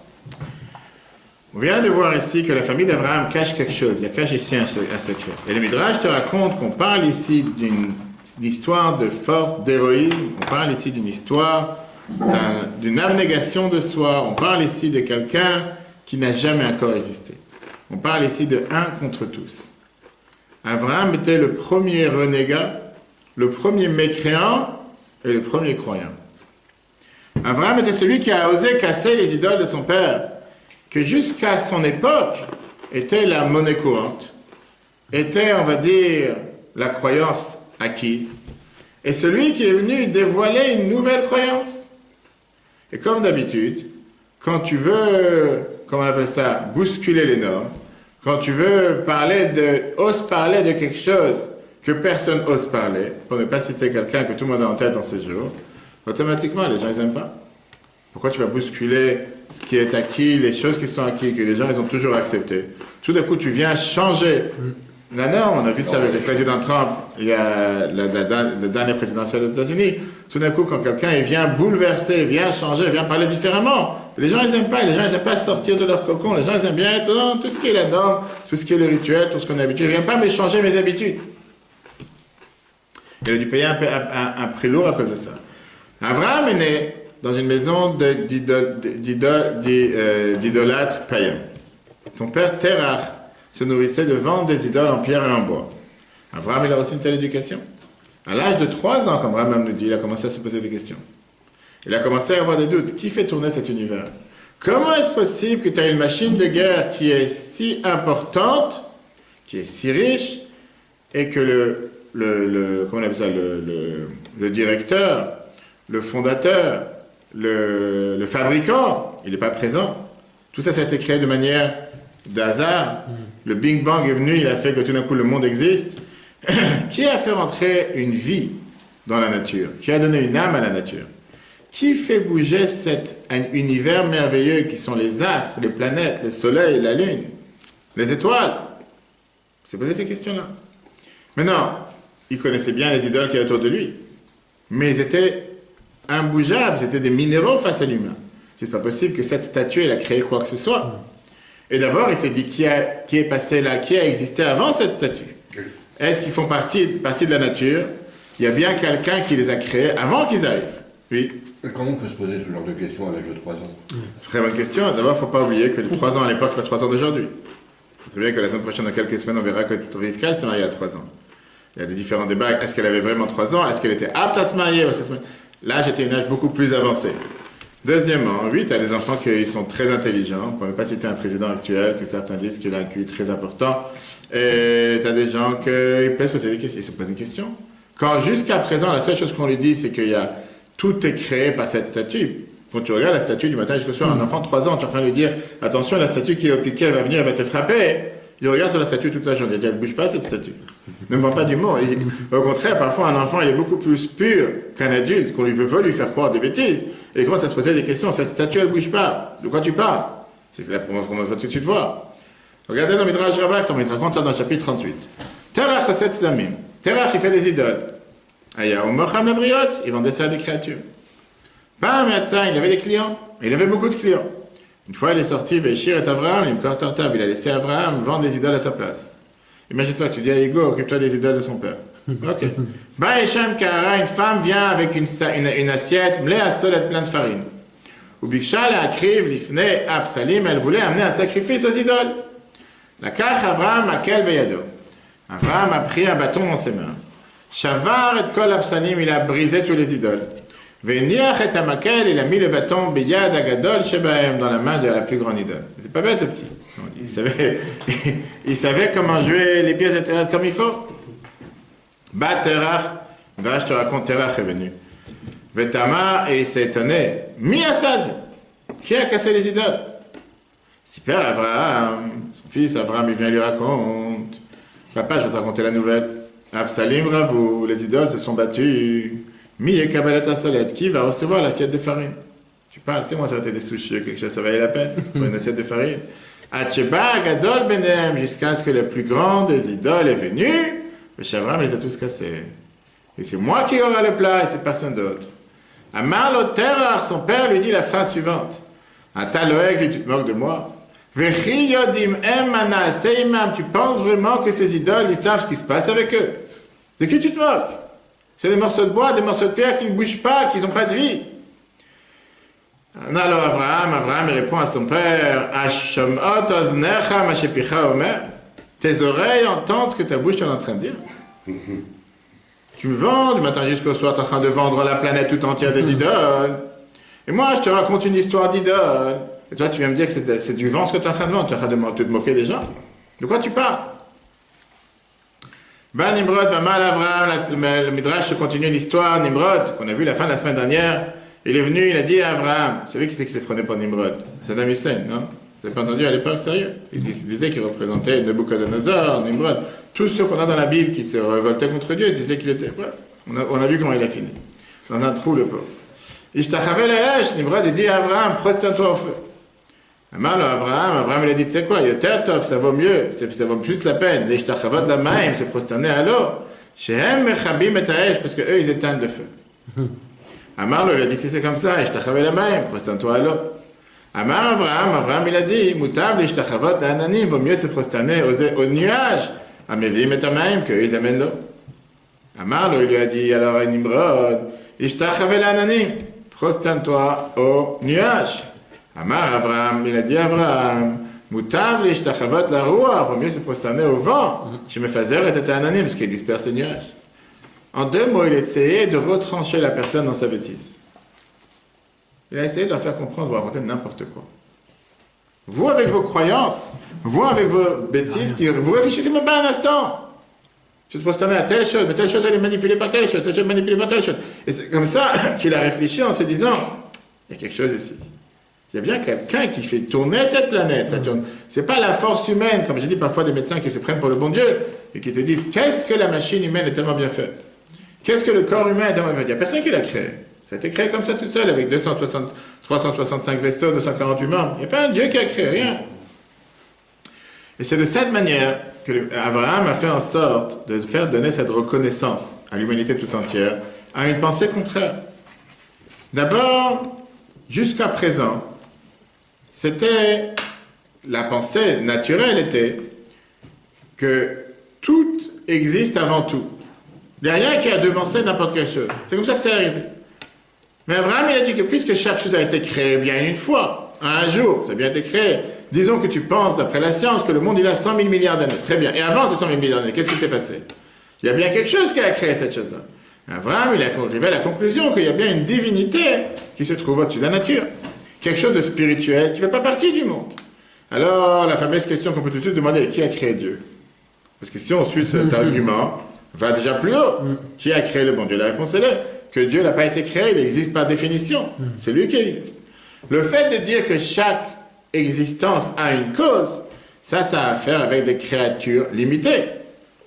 On vient de voir ici que la famille d'Abraham cache quelque chose. Il y a cache ici un secret. Et le Midrash te raconte qu'on parle ici d'une histoire de force, d'héroïsme. On parle ici d'une histoire d'une abnégation de soi. On parle ici de quelqu'un qui n'a jamais encore existé. On parle ici de un contre tous. Abraham était le premier renégat, le premier mécréant et le premier croyant. Abraham était celui qui a osé casser les idoles de son père, que jusqu'à son époque était la monnaie courante, était, on va dire, la croyance acquise, et celui qui est venu dévoiler une nouvelle croyance. Et comme d'habitude, quand comment on appelle ça, bousculer les normes, quand tu veux ose parler de quelque chose que personne ose parler, pour ne pas citer quelqu'un que tout le monde a en tête en ces jours, automatiquement, les gens, ils n'aiment pas. Pourquoi tu vas bousculer ce qui est acquis, les choses qui sont acquises, que les gens, ils ont toujours accepté. Tout d'un coup, tu viens changer la norme. On a vu ça avec le président Trump, il y a le dernier présidentiel des États-Unis. Tout d'un coup, quand quelqu'un il vient bouleverser, vient changer, vient parler différemment, les gens, ils n'aiment pas. Les gens, ils n'aiment pas sortir de leur cocon. Les gens, ils aiment bien être dans tout ce qui est la norme, tout ce qui est le rituel, tout ce qu'on a habitué. Je ne viens pas me changer mes habitudes. Il a dû payer un prix lourd à cause de ça. Abraham est né dans une maison d'idolâtres païens. Ton père Terach se nourrissait de vendre des idoles en pierre et en bois. Abraham, il a reçu une telle éducation. À l'âge de 3 ans, comme Abraham nous dit, il a commencé à se poser des questions. Il a commencé à avoir des doutes. Qui fait tourner cet univers? Comment est-ce possible que tu as une machine de guerre qui est si importante, qui est si riche, et que comment on appelle ça, le directeur, le fondateur, le fabricant, il n'est pas présent. Tout ça, ça a été créé de manière d'hasard. Le Big Bang est venu, il a fait que tout d'un coup le monde existe. Qui a fait rentrer une vie dans la nature? Qui a donné une âme à la nature? Qui fait bouger cet univers merveilleux qui sont les astres, les planètes, le soleil, la lune, les étoiles? Il s'est posé ces questions-là. Maintenant, il connaissait bien les idoles qui étaient autour de lui, mais ils étaient imbougeables, c'était des minéraux face à l'humain. C'est pas possible que cette statue, elle a créé quoi que ce soit. Et d'abord, il s'est dit, qui est passé là, qui a existé avant cette statue? Est-ce qu'ils font partie de la nature? Il y a bien quelqu'un qui les a créés avant qu'ils arrivent. Oui. Et comment on peut se poser ce genre de questions à l'âge de 3 ans? Très bonne question. D'abord, il ne faut pas oublier que les 3 ans à l'époque, ce n'est pas 3 ans d'aujourd'hui. C'est très bien que la semaine prochaine, dans quelques semaines, on verra que Rivka s'est mariée à 3 ans. Il y a des différents débats. Est-ce qu'elle avait vraiment 3 ans? Est-ce qu'elle était apte à se marier? L'âge était un âge beaucoup plus avancé. Deuxièmement, oui, tu as des enfants qui sont très intelligents. On ne peut pas citer un président actuel que certains disent qu'il a un QI très important. Et tu as des gens qui peuvent se poser des questions. Ils se posent une question. Quand jusqu'à présent, la seule chose qu'on lui dit, c'est que tout est créé par cette statue. Quand tu regardes la statue du matin jusqu'au soir, un enfant de 3 ans, tu es en train de lui dire attention, la statue qui est au piquet, elle va venir, elle va te frapper. Il regarde sur la statue toute la journée. Il dit elle ne bouge pas cette statue. Ne me vend pas du mot. Au contraire, parfois, un enfant, il est beaucoup plus pur qu'un adulte, qu'on veut lui faire croire des bêtises. Et il commence à se poser des questions. Cette statue, elle ne bouge pas. De quoi tu parles? C'est la première qu'on va tout de suite voir. Regardez dans Midrash Rabbah, comme il raconte ça dans le chapitre 38. Terach recette Slamim. Terach, il fait des idoles. Aya Omocham la briotte, il vendait ça à des créatures. Bam, Yatsa, il avait des clients. Il avait beaucoup de clients. Une fois, il est sorti, Véchir et Avraham, il a laissé Avraham vendre des idoles à sa place. Imagine-toi, tu dis à Hugo, occupe-toi des idoles de son père. Ok. Baïcham Kara, une femme vient avec une assiette, mlé à solet plein de farine. Ou Bikshal a Akriv, l'ifne, Absalim, elle voulait amener un sacrifice aux idoles. La kach Avraham a kel veyado. Avraham a pris un bâton dans ses mains. Shavar et kol Absalim, il a brisé tous les idoles. Veniach et Amakel, il a mis le bâton Biyad Agadol Shebahem dans la main de la plus grande idole. C'est pas bête le petit. Il savait comment jouer les pièces de Terach comme il faut. Bat Terach, je te raconte, Terach est venu. Vetama, et il s'est étonné. Miasaz, qui a cassé les idoles? Si père Avraham, son fils Avraham, il vient lui raconte. Papa, je vais te raconter la nouvelle. Absalim, bravo, les idoles se sont battues. Mi et Kabbalat Salet, qui va recevoir l'assiette de farine? Tu parles, c'est moi, ça va être des sushis, quelque chose, ça valait la peine pour une assiette de farine. Atcheba, Gadol, Benem, jusqu'à ce que le plus grand des idoles est venu, le Shavram les a tous cassés. Et c'est moi qui aurai le plat et c'est personne d'autre. Amar lo Terach, son père lui dit la phrase suivante. Ata loeg, tu te moques de moi. Vechi yodim em mana seimam, tu penses vraiment que ces idoles, ils savent ce qui se passe avec eux? De qui tu te moques? C'est des morceaux de bois, des morceaux de pierre qui ne bougent pas, qui n'ont pas de vie. Alors Avraham répond à son père, tes oreilles entendent ce que ta bouche est en train de dire. Tu me vends du matin jusqu'au soir, tu es en train de vendre la planète tout entière des idoles. Et moi, je te raconte une histoire d'idoles. Et toi, tu viens me dire que c'est du vent ce que tu es en train de vendre. Tu es en train de te moquer des gens. De quoi tu parles? Ben Nimrod va mal Avraham, le Midrash continue l'histoire. Nimrod, qu'on a vu la fin de la semaine dernière, il est venu, il a dit à Avraham, vous savez qui c'est qui se prenait pour Nimrod? Saddam Hussein, non? Vous n'avez pas entendu à l'époque, sérieux? Il disait qu'il représentait Nebuchadnezzar, Nimrod, tous ceux qu'on a dans la Bible qui se révoltaient contre Dieu, ils disaient qu'il était... Bref, on a vu comment il a fini. Dans un trou, le pauvre. Ishtachavel Esh, Nimrod, il dit à Abraham, prosterne-toi au feu. Abraham, il a dit, tu sais quoi, Yotertov, ça vaut mieux, ça vaut plus la peine. Les Ishtachavot la maïm, se prosterner à l'eau. Shehem mechabim et Esh, parce que eux, ils éteignent le feu. Amar, il a dit, si c'est comme ça, Ishtachavel la maïm, prosterne-toi à l'eau. Abraham, il a dit, Moutav, les Ishtachavot la ananim, vaut mieux se prosterner aux nuages. Amevim et Amaïm, qu'eux, ils amènent l'eau. Amar, il lui a dit, alors, Nimrod, Ishtachavel la ananim, prosterne-toi aux nuages. Amar Avraham, il a dit Avraham, Moutav l'ishtachavot la roua, vaut mieux se prosterner au vent. Je me faisais était anonyme parce qu'il disperse les nuages. En deux mots, il a essayé de retrancher la personne dans sa bêtise. Il a essayé de leur faire comprendre, de raconter n'importe quoi. Vous, avec vos croyances, vous, avec vos bêtises, vous réfléchissez même pas un instant. Je te prosterner à telle chose, mais telle chose, elle est manipulée par telle chose, telle chose manipulée par telle chose. Et c'est comme ça qu'il a réfléchi en se disant, il y a quelque chose ici. Il y a bien quelqu'un qui fait tourner cette planète. C'est pas la force humaine, comme j'ai dit parfois des médecins qui se prennent pour le bon Dieu et qui te disent qu'est-ce que la machine humaine est tellement bien faite. Qu'est-ce que le corps humain est tellement bien fait. Il n'y a personne qui l'a créé. Ça a été créé comme ça tout seul avec 365 vaisseaux, 248 membres. Il n'y a pas un Dieu qui a créé rien. Et c'est de cette manière que Abraham a fait en sorte de faire donner cette reconnaissance à l'humanité tout entière à une pensée contraire. D'abord, jusqu'à présent, c'était, la pensée naturelle était que tout existe avant tout. Il n'y a rien qui a devancé n'importe quelle chose. C'est comme ça que c'est arrivé. Mais Abraham, il a dit que puisque chaque chose a été créée bien une fois, un jour, ça a bien été créé, disons que tu penses, d'après la science, que le monde il a 100 000 milliards d'années. Très bien. Et avant ces 100 000 milliards d'années, qu'est-ce qui s'est passé? Il y a bien quelque chose qui a créé cette chose-là. Abraham, il est arrivé à la conclusion qu'il y a bien une divinité qui se trouve au-dessus de la nature. Quelque chose de spirituel qui ne fait pas partie du monde. Alors, la fameuse question qu'on peut tout de suite demander, qui a créé Dieu? Parce que si on suit cet argument, va déjà plus haut. Qui a créé le bon Dieu? La réponse est là, que Dieu n'a pas été créé, il existe par définition. C'est lui qui existe. Le fait de dire que chaque existence a une cause, ça a à faire avec des créatures limitées.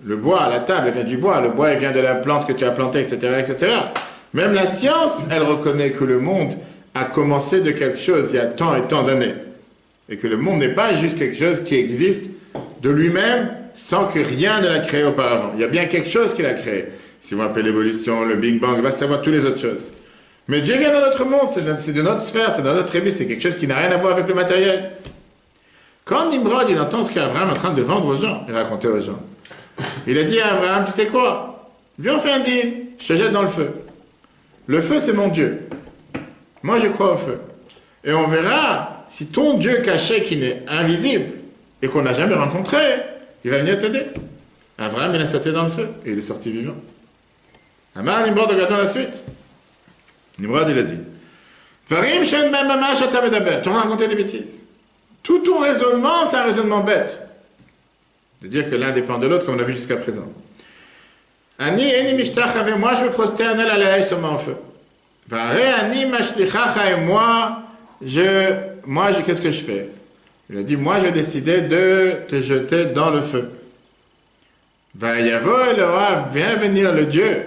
Le bois, la table, elle vient du bois, le bois, il vient de la plante que tu as plantée, etc., etc. Même la science, elle reconnaît que le monde a commencé de quelque chose il y a tant et tant d'années. Et que le monde n'est pas juste quelque chose qui existe de lui-même sans que rien ne l'a créé auparavant. Il y a bien quelque chose qui l'a créé. Si vous appelez l'évolution, le Big Bang, il va savoir toutes les autres choses. Mais Dieu vient dans notre monde, c'est de notre sphère, c'est dans notre émission, c'est quelque chose qui n'a rien à voir avec le matériel. Quand Nimrod, il entend ce qu'Abraham est en train de vendre aux gens, et raconter aux gens, il a dit à Abraham, tu sais quoi? Viens, on fait un deal, je te jette dans le feu. Le feu, c'est mon Dieu. Moi, je crois au feu. Et on verra si ton Dieu caché, qui n'est invisible, et qu'on n'a jamais rencontré, il va venir t'aider. Abraham, il a sauté dans le feu, et il est sorti vivant. Amar Nimrod, regardons la suite. Nimrod, il a dit, Tvarim shen ben mamash ata medaber. Tu as raconté des bêtises. Tout ton raisonnement, c'est un raisonnement bête. De dire que l'un dépend de l'autre, comme on l'a vu jusqu'à présent. Ani eni mishtach avec moi, je me prosterne à la haie seulement en feu. Vare ani mashlichacha et moi, qu'est-ce que je fais? Il a dit, moi, j'ai décidé de te jeter dans le feu. Vayavo Eloah, vient venir le Dieu,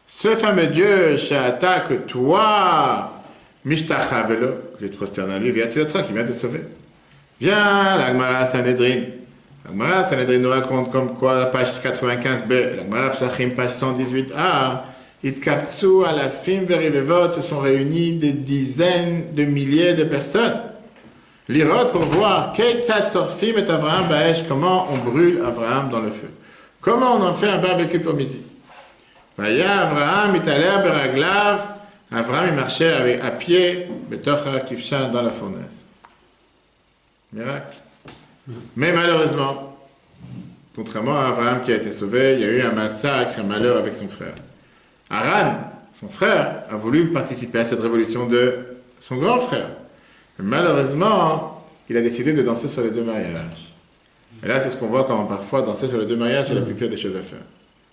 ce fameux Dieu, Sha'ata, que toi, mishtachavelo, je te prosterne à lui, vient qui vient te sauver. Viens, la Gemara Sanhedrin. La Gemara Sanhedrin nous raconte comme quoi, la page 95b, la Gemara Psachim, page 118a, Itkaptsu, Alafim, Verivevot, se sont réunis des dizaines de milliers de personnes. L'Irod pour voir, Keitzat Sorfim et Avraham Baesh, comment on brûle Avraham dans le feu. Comment on en fait un barbecue pour midi. Vaya Avraham, Italea Beraglav, Avraham il marchait à pied, Betocha Kifshan dans la fournaise. Miracle. Mais malheureusement, contrairement à Abraham qui a été sauvé, il y a eu un massacre, un malheur avec son frère. Haran, son frère, a voulu participer à cette révolution de son grand frère. Mais malheureusement, il a décidé de danser sur les deux mariages. Et là, c'est ce qu'on voit quand parfois danser sur les deux mariages, c'est la plus pire des choses à faire.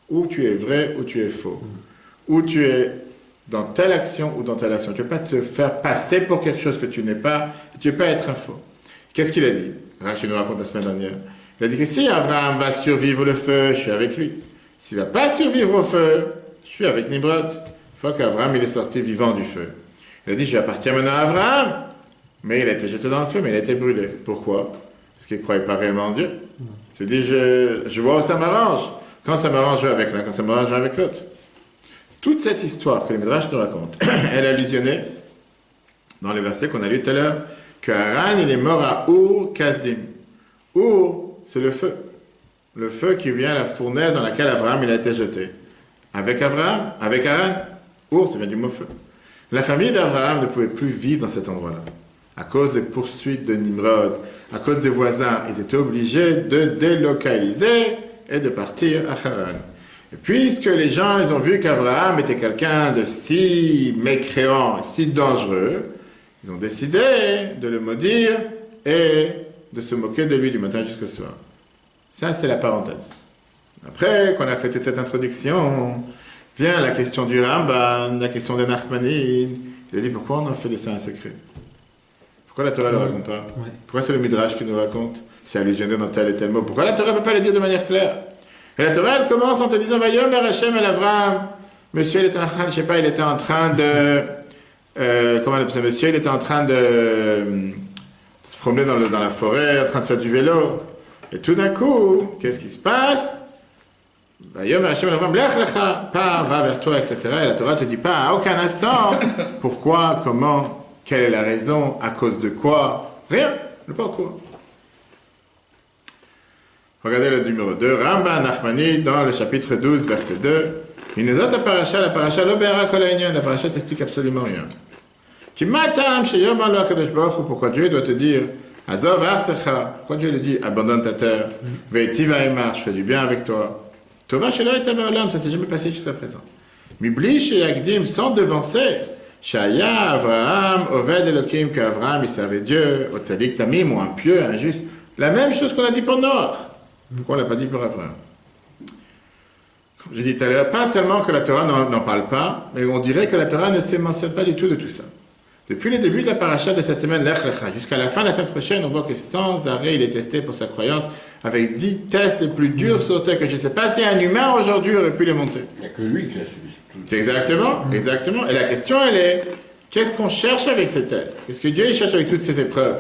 Ou tu es vrai, ou tu es faux. Ou tu es dans telle action ou dans telle action. Tu ne peux pas te faire passer pour quelque chose que tu n'es pas, et tu ne peux pas être un faux. Qu'est-ce qu'il a dit? Rachid nous raconte la semaine dernière. Il a dit que si Abraham va survivre le feu, je suis avec lui. S'il ne va pas survivre au feu, je suis avec Nimrod. Une fois qu'Abraham il est sorti vivant du feu. Il a dit, j'appartiens maintenant à Abraham. Mais il a été jeté dans le feu, mais il a été brûlé. Pourquoi? Parce qu'il ne croyait pas réellement en Dieu. Il s'est dit, je vois où ça m'arrange. Quand ça m'arrange, je vais avec l'un. Quand ça m'arrange, je vais avec l'autre. Toute cette histoire que le Midrash nous raconte, elle est allusionnée dans les versets qu'on a lus tout à l'heure, que Haran, il est mort à Ur Kasdim. Ur, c'est le feu. Le feu qui vient à la fournaise dans laquelle Abraham il a été jeté. Avec Abraham, avec Haran, Ur, ça vient du mot feu. La famille d'Abraham ne pouvait plus vivre dans cet endroit-là. À cause des poursuites de Nimrod, à cause des voisins, ils étaient obligés de délocaliser et de partir à Haran. Et puisque les gens, ils ont vu qu'Abraham était quelqu'un de si mécréant, si dangereux, ils ont décidé de le maudire et de se moquer de lui du matin jusqu'au soir. Ça, c'est la parenthèse. Après qu'on a fait toute cette introduction, vient la question du Ramban, la question des Nachmanides. Il a dit, pourquoi on en fait des saints secrets? Pourquoi la Torah ne le raconte pas? Pourquoi c'est le Midrash qui nous raconte? C'est allusionné dans tel et tel mot. Pourquoi la Torah ne peut pas le dire de manière claire? Et la Torah, elle commence en te disant, Vayom la Hachem el Avram. Monsieur, il était en train, je sais pas, il était en train de... comment on appelle ça? Monsieur, il était en train de se promener dans la forêt, en train de faire du vélo. Et tout d'un coup, qu'est-ce qui se passe? Vayom Hachem el Avram, lech lecha, pars, va vers toi, etc. Et la Torah te dit pas à aucun instant pourquoi, comment, quelle est la raison, à cause de quoi, rien, le pas au courant. Regardez le numéro 2, Rambam Nachmani, dans le chapitre 12, verset 2. La paracha l'obéra kolaïnion, la paracha t'explique absolument rien. Qui matam chez Yom Allah Kadosh Baruch Hu, pourquoi Dieu doit te dire, Azov artsecha, pourquoi Dieu lui dit, abandonne ta terre, ve'tiva emar, je fais du bien avec toi. Tova shelo et olam, ça s'est jamais passé jusqu'à présent. Mibli chez Yagdim, sans devancer, Shaya, Avraham, Oved Elohim, qu'Avraham, il servait Dieu, au tzadik tamim, ou un pieux, un juste. La même chose qu'on a dit pour Noach. Pourquoi on ne l'a pas dit pour Avraham? Comme j'ai dit tout à l'heure, pas seulement que la Torah n'en parle pas, mais on dirait que la Torah ne se mentionne pas du tout de tout ça. Depuis le début de la paracha de cette semaine, Lech Lecha, jusqu'à la fin de la semaine prochaine, on voit que sans arrêt, il est testé pour sa croyance, avec 10 tests les plus durs sur terre, que je ne sais pas si un humain aujourd'hui aurait pu les monter. Il n'y a que lui qui a subi. Exactement, exactement. Et la question, elle est, qu'est-ce qu'on cherche avec ces tests? Qu'est-ce que Dieu il cherche avec toutes ces épreuves?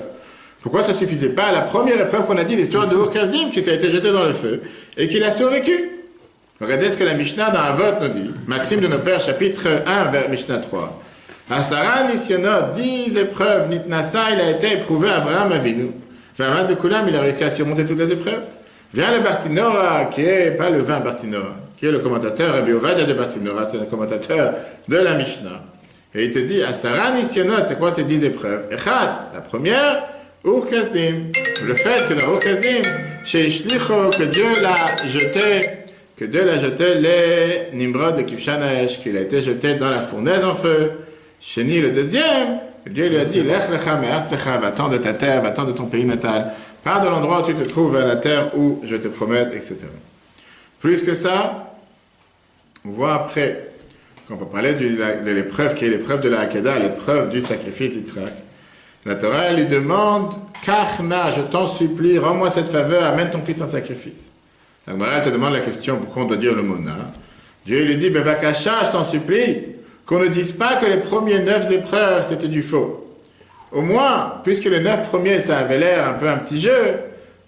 Pourquoi ça ne suffisait pas à la première épreuve qu'on a dit, l'histoire de Ur Kasdim, qui s'est été jeté dans le feu, et qu'il a survécu? Regardez ce que la Mishnah dans Avot nous dit. Maxime de nos pères, chapitre 1, vers Mishnah 3. Asara Nisyonot, 10 épreuves, Nitnasa, il a été éprouvé à Avraham Avinu. V'amad Bekulam, il a réussi à surmonter toutes les épreuves. Vient le Bartinora, qui est pas le vin Bartinora, qui est le commentateur, Rabbi Ovadia de Bartinora, c'est le commentateur de la Mishnah. Et il te dit, Asara Nisyonot, c'est quoi ces 10 épreuves? Echad, la première, Ur Kasdim. Le fait que dans Ur Kasdim, chez Ishlicho, que Dieu l'a jeté les Nimrod de Kivshanaesh, qu'il a été jeté dans la fournaise en feu. Chéni, le deuxième, que Dieu lui a dit, Lech lecha me'artsecha, va-t'en de ta terre, va-t'en de ton pays natal, pars de l'endroit où tu te trouves, vers la terre où je te promets, etc. Plus que ça, on voit après, quand on va parler de l'épreuve qui est l'épreuve de la Hakeda, l'épreuve du sacrifice Yitzhak, la Torah lui demande, Kachna, je t'en supplie, rends-moi cette faveur, amène ton fils en sacrifice. La Gemara te demande la question, pourquoi on doit dire le mot na? Dieu lui dit, Bevakasha, je t'en supplie, qu'on ne dise pas que les premiers 9 épreuves, c'était du faux. Au moins, puisque les 9 premiers, ça avait l'air un peu un petit jeu,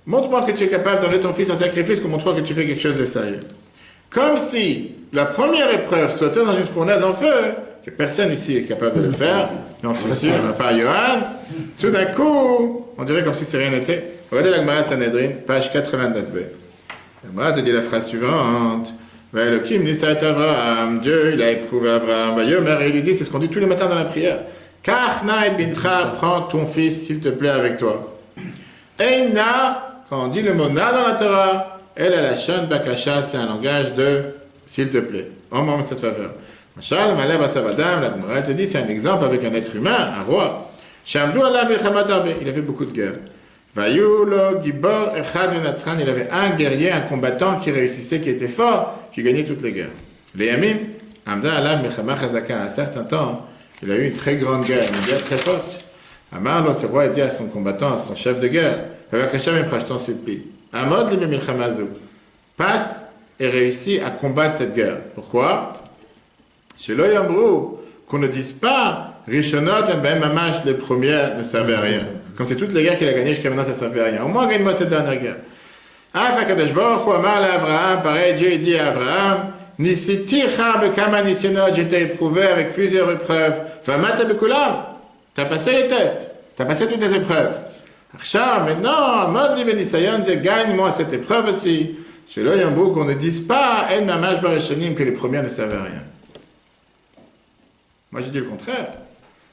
montre-moi que tu es capable d'enlever ton fils en sacrifice, qu'on montre-moi que tu fais quelque chose de sérieux. Comme si la première épreuve sautait dans une fournaise en feu, que personne ici est capable de le faire, j'en suis sûr, à part Yohan, tout d'un coup, on dirait comme si c'est rien n'était. Regardez la Gemara Sanhedrin, page 89b. La Gemara te dit la phrase suivante. Elohim Nisa et Avraham, Dieu il a éprouvé Avraham, et il lui dit, c'est ce qu'on dit tous les matins dans la prière. Kachna et bincha, prends ton fils s'il te plaît avec toi. Eina, quand on dit le mot na dans la Torah, elle a la shan bakasha, c'est un langage de s'il te plaît. On moment de cette faveur. Machal, malab asavadam, la Gemara te dit, c'est un exemple avec un être humain, un roi. Shamdu Allah milchamat arbe, il avait beaucoup de guerres. Vayulo Gibor Echad Venatran, il avait un guerrier, un combattant qui réussissait, qui était fort, qui gagnait toutes les guerres. Les Yamim, Amda Alam Mechama Chazaka, à un certain temps, il a eu une très grande guerre, une guerre très forte. Amar, ce roi a dit à son combattant, à son chef de guerre, je t'en supplie, Amod li milchamazu, passe et réussit à combattre cette guerre. Pourquoi? Chez l'Oyambrou, qu'on ne dise pas, Rishonot, Mamash, les premières ne servaient à rien. Comme c'est toutes les guerres qu'il a gagnées jusqu'à maintenant, ça ne servait à rien. Au moins, gagne-moi cette dernière guerre. Ah, Fakadosh Baruch Hu amar à Abraham, pareil, Dieu dit à Abraham, Nisiticha bekama nisyonot, j'étais éprouvé avec plusieurs épreuves. Famata bekulam, t'as passé les tests, t'as passé toutes les épreuves. Achar, maintenant, Mod li benisayon, gagne-moi cette épreuve aussi. Chez l'Oyambrou, qu'on ne dise pas, En Mamash Barishonim, que les premières ne servaient à rien. Moi, je dis le contraire.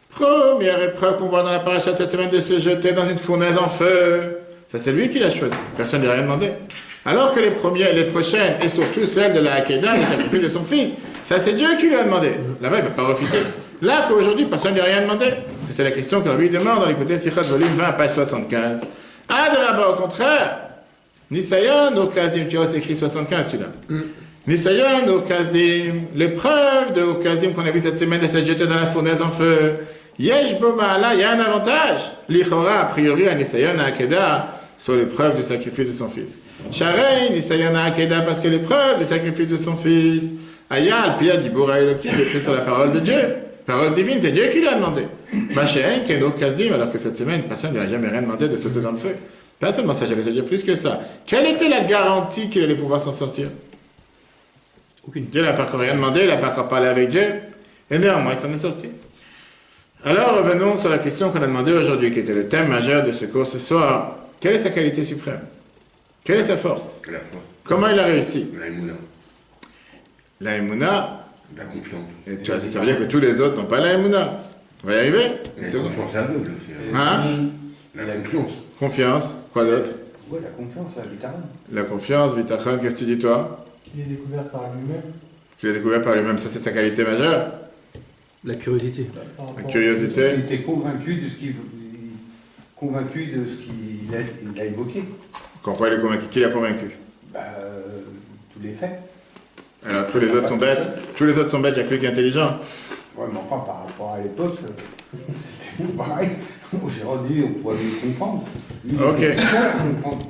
Première épreuve qu'on voit dans la paracha de cette semaine, de se jeter dans une fournaise en feu. Ça, c'est lui qui l'a choisi. Personne ne lui a rien demandé. Alors que les premières, les prochaines, et surtout celle de la Hakeda, le sacrifice de son fils, ça, c'est Dieu qui lui a demandé. Là-bas, il ne va pas refuser. Là, qu'aujourd'hui, personne ne lui a rien demandé. C'est la question que lui demande dans l'écouté Sichot, volume 20, page 75. Ah, de là-bas, au contraire. Nisayon, Okazim, tu vois, c'est écrit 75, celui-là. Nisayon, Okazim, l'épreuve de Okazim qu'on a vu cette semaine de se jeter dans la fournaise en feu. Yesh Boma, là, il y a un avantage. L'Ichora, a priori, à Nisayon, à Akeda, sur l'épreuve du sacrifice de son fils. Sharei, Nisayon, à Akeda, parce que l'épreuve du sacrifice de son fils. Ayal, Pia, Dibura Elohim, était sur la parole de Dieu. Parole divine, c'est Dieu qui lui a demandé. Machéen, Ken Okazim, alors que cette semaine, personne ne lui a jamais rien demandé de sauter dans le feu. Pas seulement ça, j'allais te dire plus que ça. Quelle était la garantie qu'il allait pouvoir s'en sortir? Aucune. Dieu n'a pas encore rien demandé, il n'a pas encore parlé avec Dieu. Et néanmoins, il s'en est sorti. Alors, revenons sur la question qu'on a demandée aujourd'hui, qui était le thème majeur de ce cours ce soir. Quelle est sa qualité suprême? Quelle est sa force? La force. Comment il a réussi? La émouna. La Emouna, La confiance. et tu vois, ça veut dire que tous les autres n'ont pas la Emouna. On va y arriver? La C'est bon. confiance aveugle aussi. Hein? La confiance. Confiance, quoi d'autre? Ouais, la confiance, la bitachon. La confiance, Bitachon, qu'est-ce que tu dis toi? Il est découvert par lui-même. Tu l'as découvert par lui-même, ça c'est sa qualité majeure. La curiosité. Par rapport La curiosité. Il était convaincu de ce qu'il il a évoqué. Pourquoi il est convaincu? Qui l'a convaincu? Bah, tous les faits. Alors tous les autres sont bêtes. Tous les autres sont bêtes, il n'y a que lui qui est intelligent. Ouais, mais enfin, par rapport à l'époque, c'était pareil. Aujourd'hui, on pourrait mieux comprendre. Lui, il Ok. était tout seul à comprendre.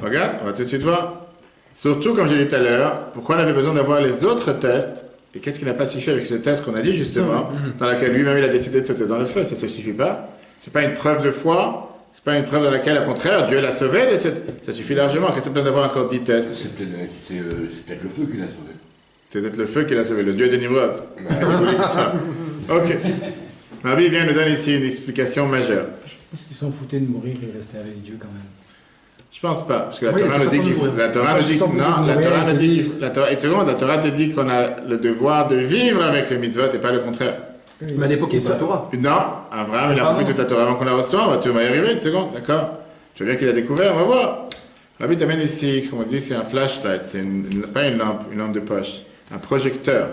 Regarde, on va tout de suite voir. Surtout, comme j'ai dit tout à l'heure, pourquoi on avait besoin d'avoir les autres tests, et qu'est-ce qui n'a pas suffi avec ce test qu'on a dit justement, dans lequel lui-même il a décidé de sauter dans le feu, ça ne suffit pas. C'est pas une preuve de foi, c'est pas une preuve dans laquelle, au contraire, Dieu l'a sauvé de cette... Ça suffit largement, qu'est-ce que c'est besoin d'avoir encore 10 tests? C'est peut-être le feu qui l'a sauvé. C'est peut-être le feu qui l'a sauvé, le Dieu de Nimrod. Bah, Il voulait qu'il soit. Ok. Rabbi vient nous donner ici une explication majeure. Je pense qu'ils s'en foutaient de mourir et rester avec Dieu quand même. Je pense pas, parce que la Oui, Torah il y a nous dit pas qu'il de faut. mourir. La Torah nous dit que non, la Torah nous dit qu'il faut. La Torah te dit qu'on a le devoir de vivre avec le mitzvot et pas le contraire. Mais à l'époque, il n'y avait pas la Torah. Non, Abraham, il a compris toute la Torah avant qu'on la reçoive. Tu vas y arriver une seconde, d'accord? Tu veux bien qu'il a découvert, on va voir. Rabbi t'amène ici, comme on dit, c'est un flashlight, c'est pas une lampe de poche, un projecteur.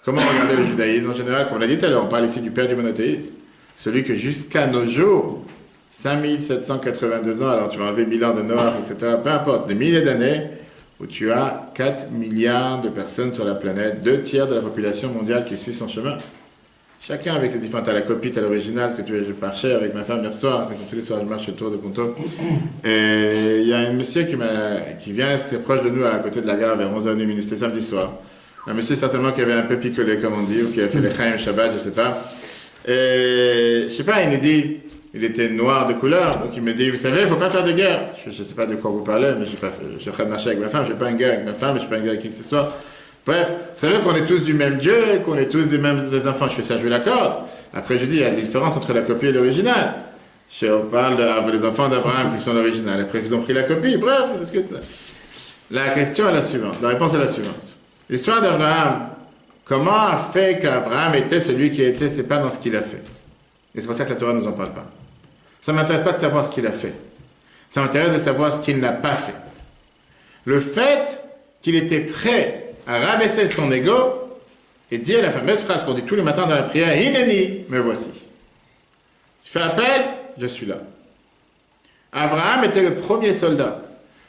Comment regarder le judaïsme en général? Comme on l'a dit tout à l'heure, on parle ici du père du monothéisme. Celui que jusqu'à nos jours, 5782 ans, alors tu vas enlever 1000 ans de Noach, etc., peu importe, des milliers d'années, où tu as 4 milliards de personnes sur la planète, 2 tiers de la population mondiale qui suit son chemin. Chacun avec ses différentes, t'as la copie, t'as l'original, ce que tu veux, je marchais avec ma femme hier soir, tous les soirs je marche autour de Ponto. Et il y a un monsieur qui vient assez proche de nous, à côté de la gare, vers 11h30, c'était samedi soir. Un monsieur certainement qui avait un peu picolé, comme on dit, ou qui a fait les Chaim Shabbat, je sais pas. Et je sais pas, il nous dit, il était noir de couleur, donc il me dit, vous savez, il ne faut pas faire de guerre. Je ne sais pas de quoi vous parlez, mais je vais marcher avec ma femme, je ne fais pas une guerre avec ma femme, je ne fais pas une guerre avec qui que ce soit. Bref, vous savez qu'on est tous du même Dieu, qu'on est tous des enfants, je fais ça, je l'accorde. Après, je dis, il y a des différences entre la copie et l'original. On parle des enfants d'Abraham qui sont l'original, après ils ont pris la copie, bref, on discute ça. La question est la suivante, la réponse est la suivante. L'histoire d'Abraham, comment a fait qu'Abraham était celui qui était, c'est pas dans ce qu'il a fait. Et c'est pour ça que la Torah ne nous en parle pas. Ça ne m'intéresse pas de savoir ce qu'il a fait. Ça m'intéresse de savoir ce qu'il n'a pas fait. Le fait qu'il était prêt à rabaisser son ego et dire la fameuse phrase qu'on dit tous les matins dans la prière, « Hineni, me voici ». Je fais appel, je suis là. Abraham était le premier soldat.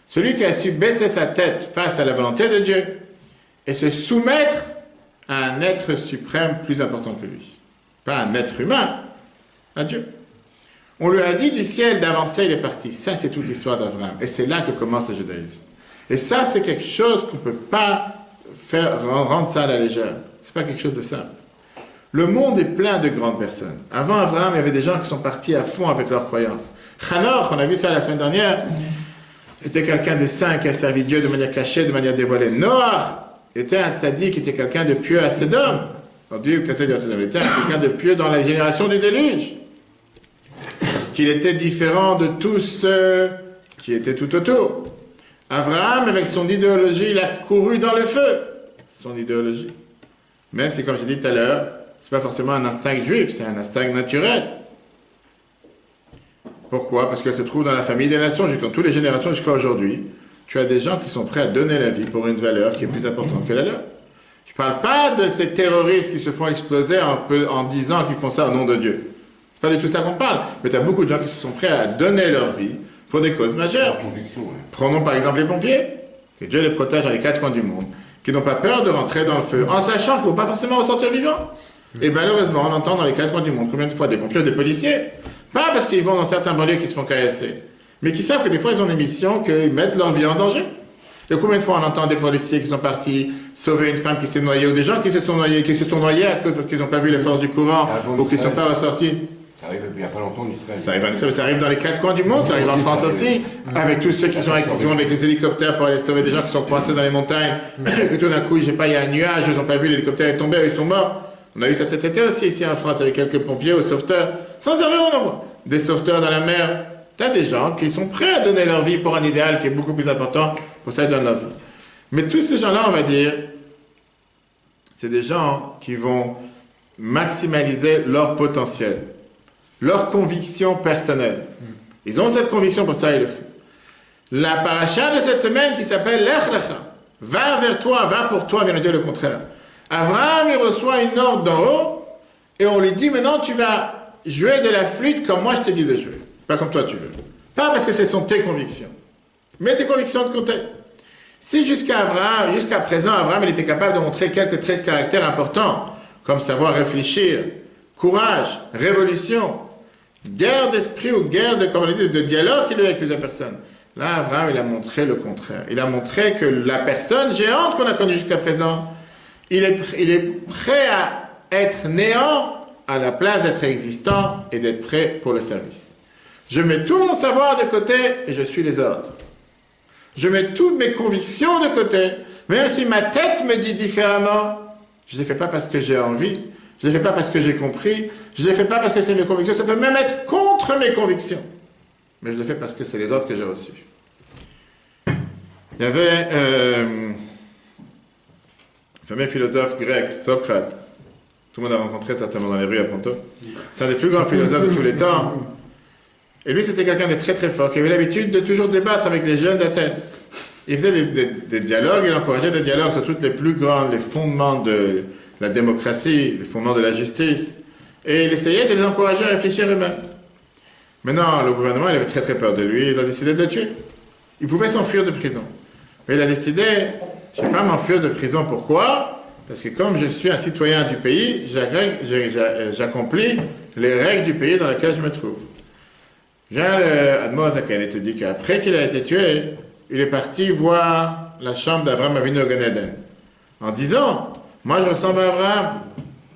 Celui qui a su baisser sa tête face à la volonté de Dieu et se soumettre à un être suprême plus important que lui. Pas un être humain, à Dieu. On lui a dit du ciel d'avancer, il est parti. Ça, c'est toute l'histoire d'Abraham. Et c'est là que commence le judaïsme. Et ça, c'est quelque chose qu'on ne peut pas rendre ça à la légère. C'est pas quelque chose de simple. Le monde est plein de grandes personnes. Avant Abraham, il y avait des gens qui sont partis à fond avec leurs croyances. Hanoch, on a vu ça la semaine dernière, était quelqu'un de saint qui a servi Dieu de manière cachée, de manière dévoilée. Noah était un tzaddik qui était quelqu'un de pieux à Sodome. On dit que c'est Sodome. Il était quelqu'un de pieux dans la génération du déluge. Qu'il était différent de tous ceux qui étaient tout autour. Abraham, avec son idéologie, il a couru dans le feu. Son idéologie. Même si, comme j'ai dit tout à l'heure, c'est pas forcément un instinct juif, c'est un instinct naturel. Pourquoi? Parce qu'elle se trouve dans la famille des nations, dans toutes les générations jusqu'à aujourd'hui. Tu as des gens qui sont prêts à donner la vie pour une valeur qui est plus importante que la leur. Je ne parle pas de ces terroristes qui se font exploser en disant qu'ils font ça au nom de Dieu. C'est pas du tout ça qu'on parle. Mais tu as beaucoup de gens qui se sont prêts à donner leur vie pour des causes majeures. Prenons par exemple les pompiers, que Dieu les protège dans les quatre coins du monde, qui n'ont pas peur de rentrer dans le feu, en sachant qu'ils ne vont pas forcément ressortir vivants. Et malheureusement, on entend dans les quatre coins du monde combien de fois des pompiers ou des policiers, pas parce qu'ils vont dans certains banlieues qui se font caresser, mais qui savent que des fois ils ont des missions qu'ils mettent leur vie en danger. Et combien de fois on entend des policiers qui sont partis sauver une femme qui s'est noyée, ou des gens qui se sont noyés à cause parce qu'ils n'ont pas vu les forces du courant, ou qu'ils ne sont pas ressortis. Ça arrive il n'y a pas longtemps en Israël. Ça arrive dans les quatre coins du monde, ça arrive en France aussi, avec tous ceux qui sont avec les hélicoptères pour aller sauver des gens qui sont coincés dans les montagnes, et que tout d'un coup, il y a un nuage, ils n'ont pas vu, l'hélicoptère est tombé, ils sont morts. On a eu ça cet été aussi ici en France avec quelques pompiers ou sauveteurs. Sans arrêt, on en voit. Des sauveteurs dans la mer. Il y a des gens qui sont prêts à donner leur vie pour un idéal qui est beaucoup plus important, pour ça ils donnent leur vie. Mais tous ces gens-là, on va dire, c'est des gens qui vont maximaliser leur potentiel, leur conviction personnelle. Ils ont cette conviction, pour ça ils le font. La paracha de cette semaine qui s'appelle Lech Lecha, va vers toi, va pour toi, vient nous dire le contraire. Abraham, il reçoit une ordre d'en haut, et on lui dit, maintenant tu vas jouer de la flûte comme moi je t'ai dit de jouer. Pas comme toi tu veux. Pas parce que ce sont tes convictions. Mets tes convictions de côté. Si jusqu'à présent, Abraham, il était capable de montrer quelques traits de caractère importants, comme savoir réfléchir, courage, révolution, guerre d'esprit ou guerre de dialogue qu'il a eu avec plusieurs personnes. Là, Abraham, il a montré le contraire. Il a montré que la personne géante qu'on a connue jusqu'à présent, il est prêt à être néant à la place d'être existant et d'être prêt pour le service. Je mets tout mon savoir de côté et je suis les ordres. Je mets toutes mes convictions de côté, même si ma tête me dit différemment. Je ne les fais pas parce que j'ai envie, je ne les fais pas parce que j'ai compris, je ne les fais pas parce que c'est mes convictions, ça peut même être contre mes convictions. Mais je le fais parce que c'est les ordres que j'ai reçus. Il y avait un fameux philosophe grec, Socrate. Tout le monde a rencontré certainement dans les rues à Ponto. C'est un des plus grands philosophes de tous les temps. Et lui, c'était quelqu'un de très très fort, qui avait l'habitude de toujours débattre avec les jeunes d'Athènes. Il faisait des dialogues, il encourageait des dialogues sur toutes les plus grandes, les fondements de la démocratie, les fondements de la justice. Et il essayait de les encourager à réfléchir eux-mêmes. Maintenant, le gouvernement, il avait très très peur de lui, il a décidé de le tuer. Il pouvait s'enfuir de prison. Mais il a décidé, je ne vais pas m'enfuir de prison, pourquoi? Parce que comme je suis un citoyen du pays, j'accomplis les règles du pays dans lequel je me trouve. Vient le Admor Zaken et te dit qu'après qu'il a été tué, il est parti voir la chambre d'Abraham Avinu au Gan Eden, en disant, moi je ressemble à Abraham.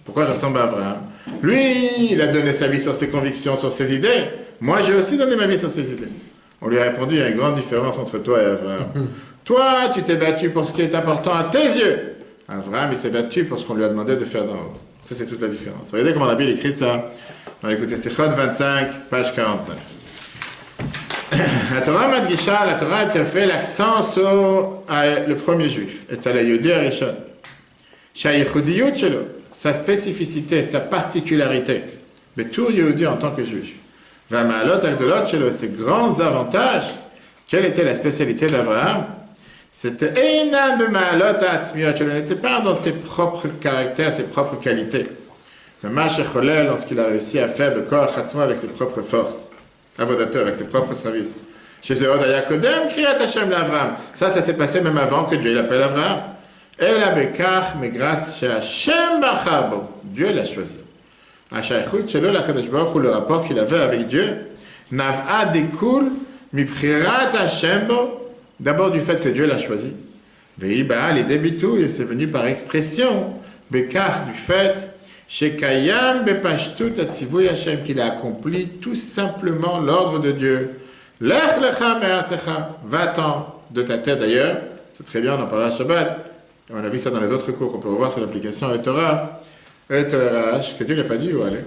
Pourquoi je ressemble à Abraham? Lui, il a donné sa vie sur ses convictions, sur ses idées. Moi, j'ai aussi donné ma vie sur ses idées. On lui a répondu, il y a une grande différence entre toi et Abraham. Toi, tu t'es battu pour ce qui est important à tes yeux. Abraham, il s'est battu pour ce qu'on lui a demandé de faire d'en haut. Ça, c'est toute la différence. Regardez comment la Bible écrit ça. On va écouter Sechot 25, page 49. La Torah Madgisha, la Torah, elle fait l'accent sur le premier juif. Et ça, la Yehudi Arishon. Shayichudiyut shelo, sa spécificité, sa particularité. Mais tout Yehudi en tant que juif. Vamalot agdolot shelo, ses grands avantages. Quelle était la spécialité d'Abraham? C'était Einan b'ma'alot ha'atzmiyot shelo, n'était pas dans ses propres caractères, ses propres qualités. Le Mashecholel, lorsqu'il a réussi à faire le corps avec ses propres forces. Avodateur, avec ses propres services. Chez Zéhod Ayakodem, Kriyat Hashem l'Avram. Ça s'est passé même avant que Dieu l'appelle Avram. Et la Bekach, mais grâce chez Hashem Bachabo. Dieu l'a choisi. Hachaychut, chez le Kadosh Baruch Hu, le rapport qu'il avait avec Dieu, Nav'a découle, miprirat Hashembo, d'abord du fait que Dieu l'a choisi. Veiba, les débitou, et c'est venu par expression, Bekar du fait, Shekayam bepashtut atzivui Hashem, qu'il a accompli tout simplement l'ordre de Dieu. Lech lecha me'atzecha, va-t'en de ta tête d'ailleurs, c'est très bien, on en parlera Shabbat, et on a vu ça dans les autres cours qu'on peut revoir sur l'application Torah, que Dieu n'a pas dit où aller.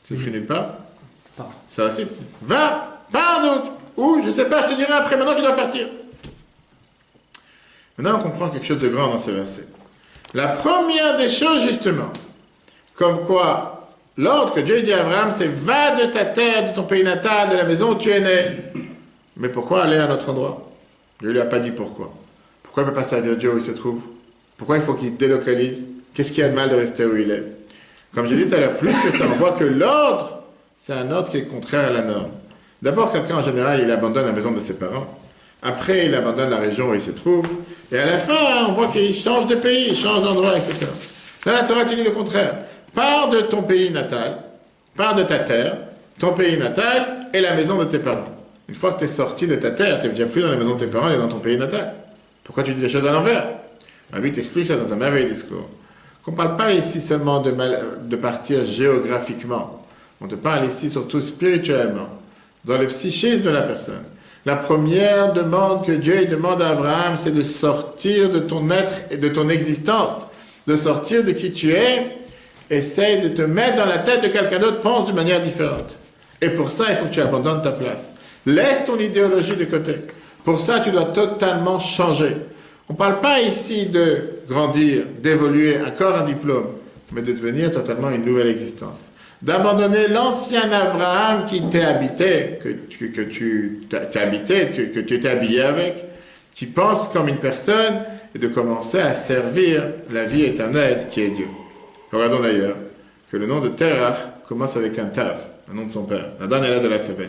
C'est écrit nulle part. Ça aussi, c'est dit. Va, pas d'autre. Ou, je sais pas, je te dirai après, maintenant tu dois partir. Maintenant, on comprend quelque chose de grand dans ce verset. La première des choses, justement, comme quoi, l'ordre que Dieu dit à Abraham, c'est va de ta terre, de ton pays natal, de la maison où tu es né. Mais pourquoi aller à un autre endroit? Dieu ne lui a pas dit pourquoi. Pourquoi il ne peut pas servir Dieu où il se trouve? Pourquoi il faut qu'il délocalise? Qu'est-ce qu'il y a de mal de rester où il est? Comme j'ai dit tout à l'heure, plus que ça, on voit que l'ordre, c'est un ordre qui est contraire à la norme. D'abord, quelqu'un en général, il abandonne la maison de ses parents. Après, il abandonne la région où il se trouve. Et à la fin, on voit qu'il change de pays, il change d'endroit, etc. Là, la Torah te dit le contraire. Pars de ton pays natal, pars de ta terre, ton pays natal et la maison de tes parents. Une fois que tu es sorti de ta terre, tu n'es déjà plus dans la maison de tes parents, tu es dans ton pays natal. Pourquoi tu dis les choses à l'envers? Rabbi t'explique ça dans un merveilleux discours. Qu'on ne parle pas ici seulement de partir géographiquement. On te parle ici surtout spirituellement, dans le psychisme de la personne. La première demande que Dieu demande à Abraham, c'est de sortir de ton être et de ton existence, de sortir de qui tu es. Essaye de te mettre dans la tête de quelqu'un d'autre, pense d'une manière différente. Et pour ça, il faut que tu abandonnes ta place. Laisse ton idéologie de côté. Pour ça, tu dois totalement changer. On ne parle pas ici de grandir, d'évoluer, encore un diplôme, mais de devenir totalement une nouvelle existence. D'abandonner l'ancien Abraham qui t'est habité, que tu t'es habité, que tu étais habillé avec, qui pense comme une personne, et de commencer à servir la vie éternelle qui est Dieu. Regardons d'ailleurs que le nom de Terach commence avec un Tav, le nom de son père, la dernière lettre de l'alphabet.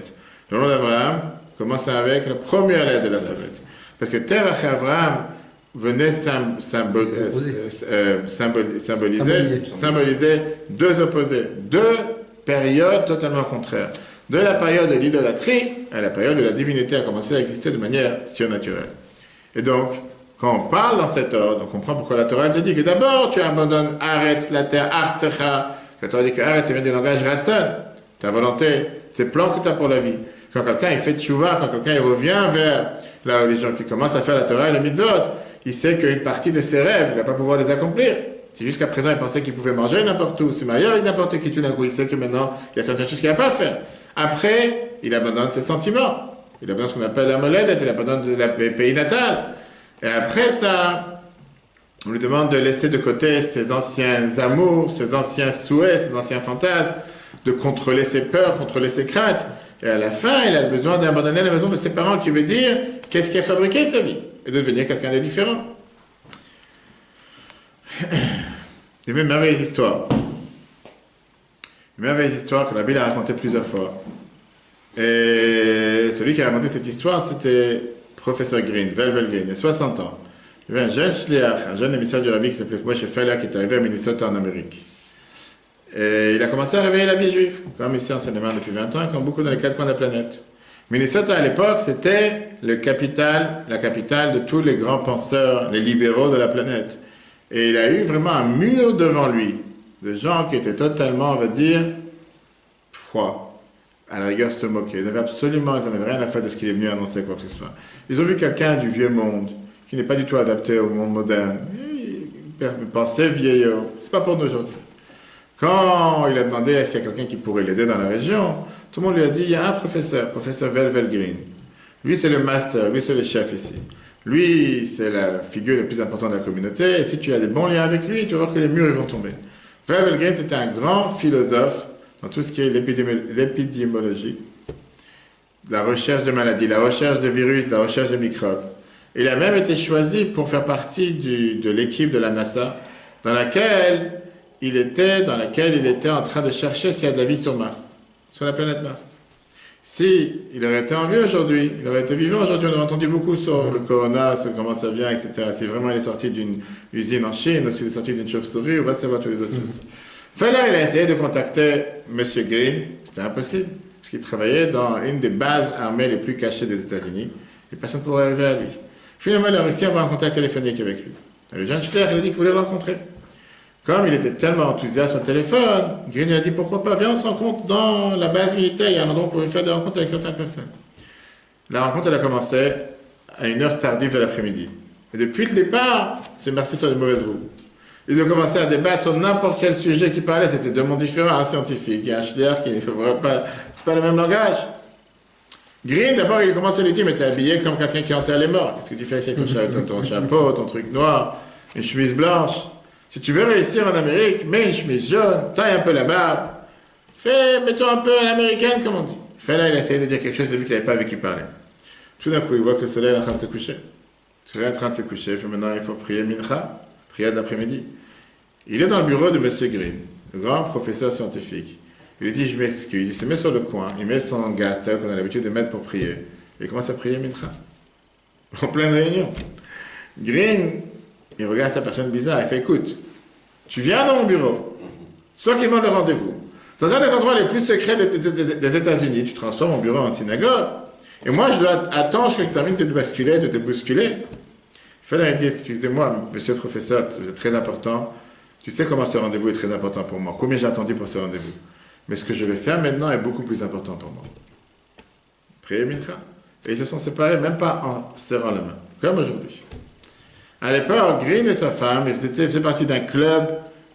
Le nom d'Abraham commence avec la première lettre de l'alphabet. Parce que Terach et Abraham venaient symboliser deux opposés, deux périodes totalement contraires. De la période de l'idolâtrie à la période où la divinité a commencé à exister de manière surnaturelle. Et donc, quand on parle dans cet ordre, on comprend pourquoi la Torah te dit que d'abord tu abandonnes Aretz, la terre, Artsecha. La Torah dit que Aretz vient du langage Ratzon, ta volonté, tes plans que tu as pour la vie. Quand quelqu'un il fait tchouva, quand quelqu'un il revient vers la religion, qui commence à faire la Torah et le mitzvot, il sait qu'une partie de ses rêves, il ne va pas pouvoir les accomplir. Si jusqu'à présent il pensait qu'il pouvait manger n'importe où, se marier avec n'importe qui, tout d'un coup il sait que maintenant il y a certaines choses qu'il ne va pas faire. Après, il abandonne ses sentiments. Il abandonne ce qu'on appelle la molette, il abandonne le pays natal. Et après ça, on lui demande de laisser de côté ses anciens amours, ses anciens souhaits, ses anciens fantasmes, de contrôler ses peurs, contrôler ses craintes. Et à la fin, il a besoin d'abandonner la maison de ses parents, qui veut dire qu'est-ce qui a fabriqué sa vie, et de devenir quelqu'un de différent. Il y a une merveilleuse histoire. Une merveilleuse histoire que la Bible a racontée plusieurs fois. Et celui qui a raconté cette histoire, c'était professeur Green, Velvel Green, il a 60 ans. Il y avait un jeune shliach, un jeune émissaire du rabbi qui s'appelait Moshe Feller, qui est arrivé à Minnesota en Amérique. Et il a commencé à réveiller la vie juive, comme ici en Seine-et-Marne depuis 20 ans, comme beaucoup dans les quatre coins de la planète. Minnesota à l'époque, c'était la capitale de tous les grands penseurs, les libéraux de la planète. Et il a eu vraiment un mur devant lui, de gens qui étaient totalement, on va dire, froids. À la rigueur, se moquer. Ils n'en avaient rien à faire de ce qu'il est venu annoncer, quoi que ce soit. Ils ont vu quelqu'un du vieux monde, qui n'est pas du tout adapté au monde moderne. Il pensait vieillot. C'est pas pour nous aujourd'hui. Quand il a demandé est-ce qu'il y a quelqu'un qui pourrait l'aider dans la région, tout le monde lui a dit il y a un professeur Velvel Green. Lui, c'est le master, lui, c'est le chef ici. Lui, c'est la figure la plus importante de la communauté, et si tu as des bons liens avec lui, tu vas voir que les murs ils vont tomber. Velvel Green, c'était un grand philosophe dans tout ce qui est l'épidémiologie, la recherche de maladies, la recherche de virus, la recherche de microbes. Il a même été choisi pour faire partie de l'équipe de la NASA, dans laquelle il était en train de chercher s'il y a de la vie sur Mars, sur la planète Mars. Si il aurait été en vie aujourd'hui, il aurait été vivant aujourd'hui, on aurait entendu beaucoup sur le corona, sur comment ça vient, etc. Si vraiment il est sorti d'une usine en Chine, ou s'il est sorti d'une chauve-souris, on va savoir toutes les autres choses. Feller, il a essayé de contacter M. Green, c'était impossible. parce qu'il travaillait dans une des bases armées les plus cachées des États-Unis, et personne ne pourrait arriver à lui. Finalement, il a réussi à avoir un contact téléphonique avec lui. Et le jeune Schleich, il a dit qu'il voulait le rencontrer. Comme il était tellement enthousiaste au téléphone, Green a dit pourquoi pas, viens, on se rencontre dans la base militaire, il y a un endroit où on pouvait faire des rencontres avec certaines personnes. La rencontre, elle a commencé à une heure tardive de l'après-midi. Et depuis le départ, c'est marché sur des mauvaises roues. Ils ont commencé à débattre sur n'importe quel sujet qui parlait, c'était deux mondes différents, un scientifique et un Schleich qui ne pas, c'est pas le même langage. Green, d'abord, il commence à lui dire, mais t'es habillé comme quelqu'un qui enterre les morts. Qu'est-ce que tu fais ici avec ton chapeau, ton truc noir, une chemise blanche? Si tu veux réussir en Amérique, mets une chemise jaune, taille un peu la barbe, mets-toi un peu à l'américaine, comme on dit. Là, il a essayé de dire quelque chose, il a vu qu'il n'avait pas avec qui parler. Tout d'un coup, il voit que le soleil est en train de se coucher. Le soleil est en train de se coucher, maintenant il faut prier Mincha, prière de l'après-midi. Il est dans le bureau de M. Green, le grand professeur scientifique. Il lui dit, je m'excuse, il se met sur le coin, il met son gâteau qu'on a l'habitude de mettre pour prier. Et il commence à prier Mincha. En pleine réunion. Green, il regarde sa personne bizarre, il fait, écoute, tu viens dans mon bureau, c'est toi qui demandes le rendez-vous. Dans un des endroits les plus secrets des États-Unis, tu transformes mon bureau en synagogue. Et moi, je dois attendre que tu termines de te bousculer. Il fallait dire, excusez-moi, monsieur le professeur, vous êtes très important. Tu sais comment ce rendez-vous est très important pour moi. Combien j'ai attendu pour ce rendez-vous. Mais ce que je vais faire maintenant est beaucoup plus important pour moi. Priez Mincha. Et ils se sont séparés, même pas en serrant la main, comme aujourd'hui. À l'époque, Green et sa femme, ils faisaient partie d'un club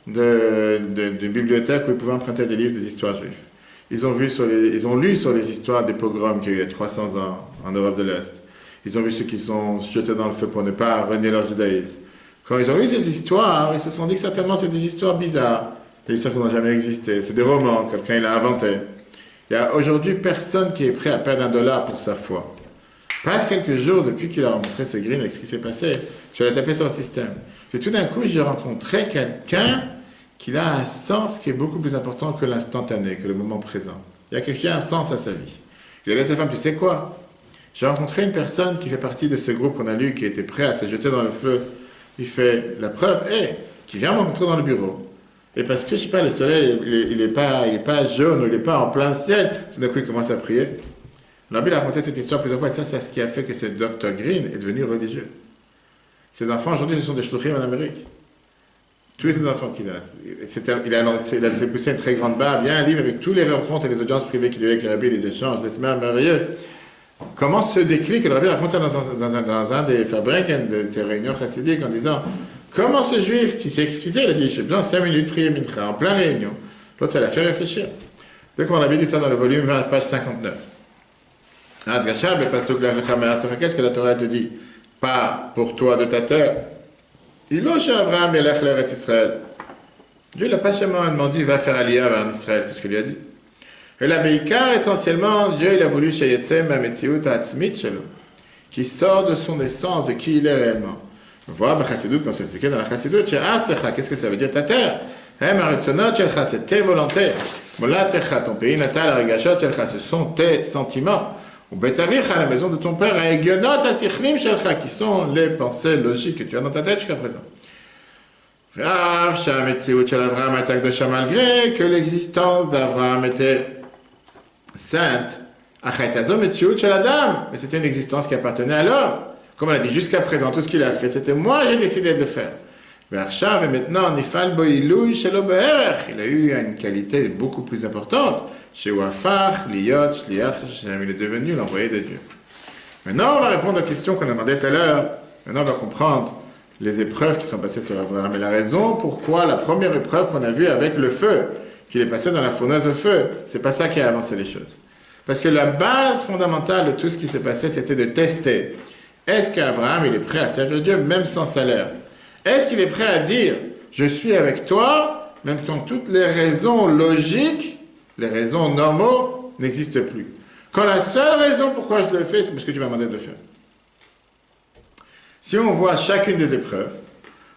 de bibliothèque où ils pouvaient emprunter des livres des histoires juives. Ils ont lu sur les histoires des pogroms qu'il y a eu 300 ans en Europe de l'Est. Ils ont vu ceux qui sont jetés dans le feu pour ne pas renier leur judaïsme. Quand ils ont lu ces histoires, ils se sont dit que certainement c'est des histoires bizarres, des histoires qui n'ont jamais existé. C'est des romans, quelqu'un l'a inventé. Il n'y a aujourd'hui personne qui est prêt à perdre $1 pour sa foi. Passe quelques jours depuis qu'il a rencontré ce Green avec ce qui s'est passé. Je l'ai tapé sur le système. Et tout d'un coup, j'ai rencontré quelqu'un qui a un sens qui est beaucoup plus important que l'instantané, que le moment présent. Il y a quelqu'un qui a un sens à sa vie. Il a dit à sa femme, tu sais quoi? J'ai rencontré une personne qui fait partie de ce groupe qu'on a lu, qui était prêt à se jeter dans le feu. Il fait la preuve, qui vient me rencontrer dans le bureau. Et parce que, je sais pas, le soleil, il est pas jaune, ou il n'est pas en plein ciel, tout d'un coup, il commence à prier. L'Arbi a raconté cette histoire plusieurs fois, et ça, c'est ce qui a fait que ce Dr. Green est devenu religieux. Ses enfants, aujourd'hui, ce sont des shluchim en Amérique. Tous ces enfants qu'il a. Il a laissé pousser une très grande barbe. Il y a un livre avec tous les rencontres et les audiences privées qu'il a eu avec le Rabbi, les échanges, c'est merveilleux. Comment se déclic, le Rabbi raconte ça dans un des fabriques de ses réunions chassidiques en disant comment ce juif qui s'est excusé, il a dit j'ai besoin de 5 minutes de prier Mincha en plein réunion. L'autre, ça l'a fait réfléchir. Donc on avait dit ça dans le volume 20, page 59. Qu'est-ce que la Torah te dit? Pas pour toi de ta terre. Il a chez Abraham et l'Eretz Israël. Dieu l'a pas seulement dit va faire Aliyah vers Israël, qu'est-ce qu'il lui a dit? Et la Beikar, essentiellement, Dieu il a voulu chez Yetzem Ametziut Atzmit Shelo, qui sort de son essence, de qui il est réellement. On voit dans Chassidut, quand c'est expliqué dans la Chassidut, qu'est-ce que ça veut dire ta terre? C'est tes volontés. Molatecha, ton pays natal, Arigashot, ce sont tes sentiments. Ou Betavicha, la maison de ton père, Aegionot, Asichlim, Shelcha, qui sont les pensées logiques que tu as dans ta tête jusqu'à présent. Malgré que l'existence d'Abraham était sainte, mais c'était une existence qui appartenait à l'homme. Comme on a dit jusqu'à présent, tout ce qu'il a fait, c'était moi, j'ai décidé de le faire. Et maintenant, il a eu une qualité beaucoup plus importante. Chez Wafach, Liyot, Shliach, il est devenu l'envoyé de Dieu. Maintenant, on va répondre aux questions qu'on a demandées tout à l'heure. Maintenant, on va comprendre les épreuves qui sont passées sur Abraham et la raison pourquoi la première épreuve qu'on a vue avec le feu, qu'il est passé dans la fournaise au feu, c'est pas ça qui a avancé les choses. Parce que la base fondamentale de tout ce qui s'est passé, c'était de tester. Est-ce qu'Abraham, il est prêt à servir Dieu même sans salaire? Est-ce qu'il est prêt à dire je suis avec toi, même quand toutes les raisons logiques, les raisons normaux n'existent plus? Quand la seule raison pourquoi je le fais, c'est parce que tu m'as demandé de le faire. Si on voit chacune des épreuves,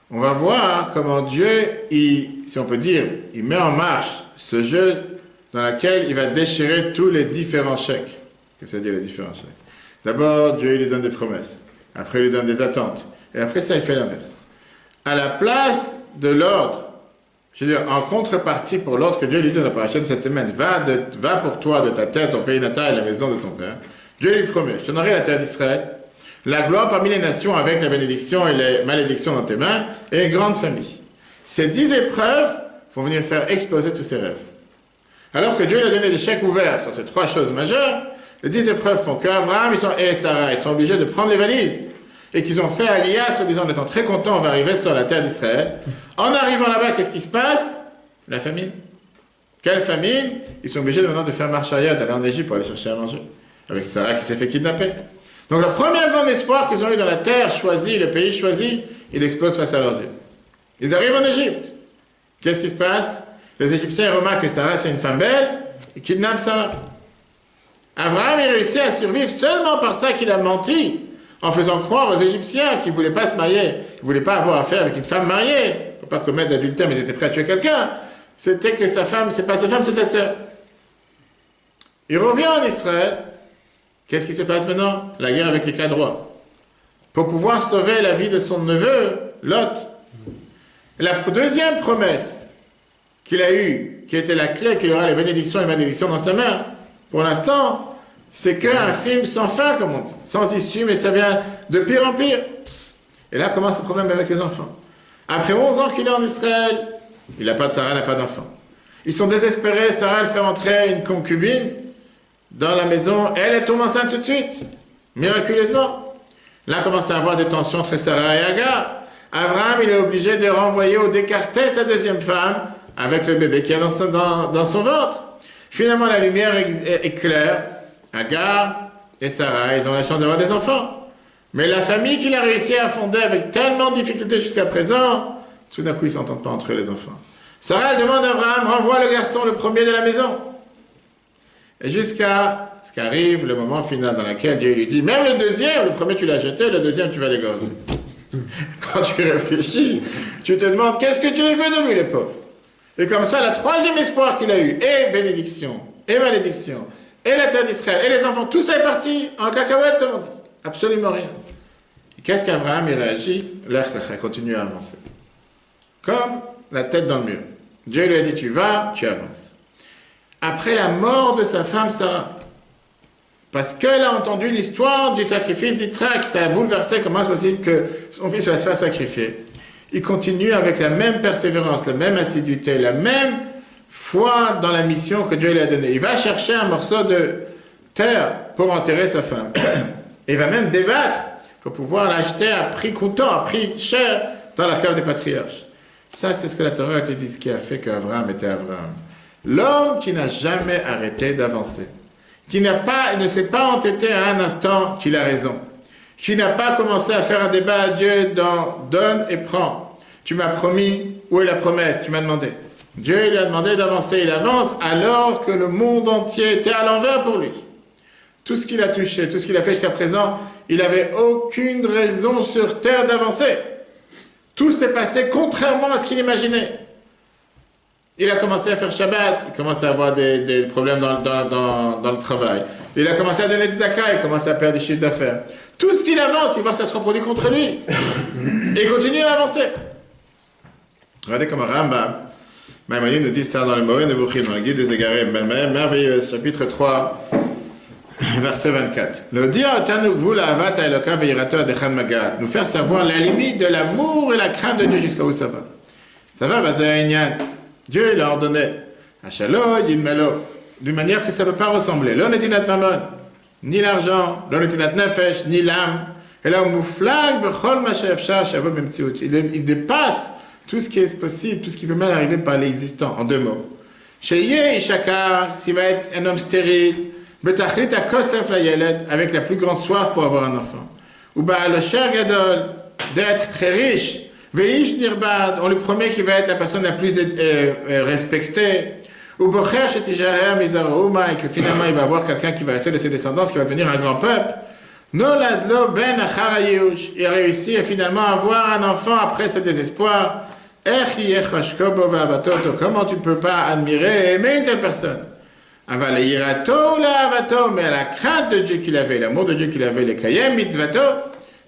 on va voir comment Dieu, si on peut dire, il met en marche ce jeu dans lequel il va déchirer tous les différents chèques. Qu'est-ce que ça veut dire les différents chèques? D'abord, Dieu il lui donne des promesses. Après, il lui donne des attentes. Et après ça, il fait l'inverse. À la place de l'ordre, Je veux dire, en contrepartie pour l'ordre que Dieu lui donne dans la paracha de cette semaine, va pour toi de ta terre, ton pays natal et la maison de ton père. Dieu lui promet, je te donnerai la terre d'Israël, la gloire parmi les nations avec la bénédiction et les malédictions dans tes mains, et une grande famille. Ces 10 épreuves vont venir faire exploser tous ses rêves. Alors que Dieu lui a donné des chèques ouverts sur ces 3 choses majeures, les 10 épreuves font qu'Abraham et Sarah ils sont obligés de prendre les valises, et qu'ils ont fait Aliyah, en disant, en étant très contents, on va arriver sur la terre d'Israël. En arrivant là-bas, qu'est-ce qui se passe? La famine. Quelle famine? Ils sont obligés maintenant de faire marche arrière, d'aller en Égypte pour aller chercher à manger, avec Sarah qui s'est fait kidnapper. Donc le premier grand espoir qu'ils ont eu dans la terre choisie, le pays choisi, il explose face à leurs yeux. Ils arrivent en Égypte. Qu'est-ce qui se passe? Les Égyptiens remarquent que Sarah c'est une femme belle, ils kidnappent Sarah. Abraham il réussit à survivre seulement par ça qu'il a menti, en faisant croire aux Égyptiens qu'ils ne voulaient pas se marier, ils ne voulaient pas avoir affaire avec une femme mariée, pour pas commettre d'adultère, mais ils étaient prêts à tuer quelqu'un. C'était que sa femme, c'est pas sa femme, c'est sa sœur. Il revient en Israël. Qu'est-ce qui se passe maintenant? La guerre avec les Cadrois. Pour pouvoir sauver la vie de son neveu, Lot. La deuxième promesse qu'il a eue, qui était la clé qu'il aura les bénédictions et les malédictions dans sa main, pour l'instant, c'est qu'un film sans fin, comme on dit, sans issue, mais ça vient de pire en pire. Et là commence le problème avec les enfants. Après 11 ans qu'il est en Israël, il n'a pas de Sarah, il n'a pas d'enfant. Ils sont désespérés, Sarah elle fait entrer une concubine dans la maison, elle tombe enceinte tout de suite, miraculeusement. Là commence à avoir des tensions entre Sarah et Agar. Abraham il est obligé de renvoyer ou d'écarter sa deuxième femme avec le bébé qui est dans son ventre. Finalement la lumière éclaire. Agar et Sarah, ils ont la chance d'avoir des enfants. Mais la famille qu'il a réussi à fonder avec tellement de difficultés jusqu'à présent, tout d'un coup, ils ne s'entendent pas entre eux, les enfants. Sarah, elle demande à Abraham, renvoie le garçon, le premier de la maison. Et jusqu'à ce qu'arrive le moment final dans lequel Dieu lui dit, même le deuxième, le premier tu l'as jeté, le deuxième tu vas l'égorger. Quand tu réfléchis, tu te demandes, qu'est-ce que Dieu veut de lui, le pauvre? Et comme ça, la troisième espoir qu'il a eu, et bénédiction, et malédiction, et la terre d'Israël, et les enfants, tout ça est parti en cacahuète, comme on dit. Absolument rien. Et qu'est-ce qu'Abraham, il réagit? Il continue à avancer. Comme la tête dans le mur. Dieu lui a dit, tu vas, tu avances. Après la mort de sa femme Sarah, parce qu'elle a entendu l'histoire du sacrifice d'Yithrak, ça l'a bouleversé, comment est-ce possible que son fils va se faire sacrifier? Il continue avec la même persévérance, la même assiduité, la même foi dans la mission que Dieu lui a donnée. Il va chercher un morceau de terre pour enterrer sa femme. Et il va même débattre pour pouvoir l'acheter à prix coûtant, à prix cher dans la cave des patriarches. Ça, c'est ce que la Torah te dit, ce qui a fait qu'Abraham était Abraham. L'homme qui n'a jamais arrêté d'avancer, qui ne s'est pas entêté à un instant qu'il a raison, qui n'a pas commencé à faire un débat à Dieu dans donne et prends. Tu m'as promis, où est la promesse? Tu m'as demandé. Dieu lui a demandé d'avancer, il avance alors que le monde entier était à l'envers pour lui. Tout ce qu'il a touché, tout ce qu'il a fait jusqu'à présent, il n'avait aucune raison sur terre d'avancer. Tout s'est passé contrairement à ce qu'il imaginait. Il a commencé à faire Shabbat, il commençait à avoir des problèmes dans le travail. Il a commencé à donner des zakah, il commençait à perdre des chiffres d'affaires. Tout ce qu'il avance, il voit que ça se reproduit contre lui. Et il continue à avancer. Regardez comme Rambam, Maïmonide nous dit ça dans le Moreh Nevuchim, dans le guide des égarés, merveilleuse, chapitre 3, verset 24. Le dire nous faire savoir la limite de l'amour et la crainte de Dieu jusqu'à où ça va. Ça va, Dieu l'a ordonné. Hachalo, yidmelo, d'une manière que ça ne peut pas ressembler. L'on est dinat mamon, ni l'argent, l'on est dinat nefesh, ni l'âme. Et là, il dépasse tout ce qui est possible, tout ce qui peut même arriver par l'existant, en 2 mots. Sheye Ishakar, s'il va être un homme stérile, Betachlit akosef la yeled, avec la plus grande soif pour avoir un enfant. Ou ba'alosher gadol, d'être très riche. Veish nirbad, on lui promet qu'il va être la personne la plus respectée. Ou bocher shetijaher mizarouma, et que finalement il va avoir quelqu'un qui va rester de ses descendants, qui va devenir un grand peuple. Noladlo ben acharayush, il a réussi à finalement avoir un enfant après ce désespoir. Comment tu ne peux pas admirer et aimer une telle personne? Mais à la crainte de Dieu qu'il avait, l'amour de Dieu qu'il avait, les kayem mitzvato,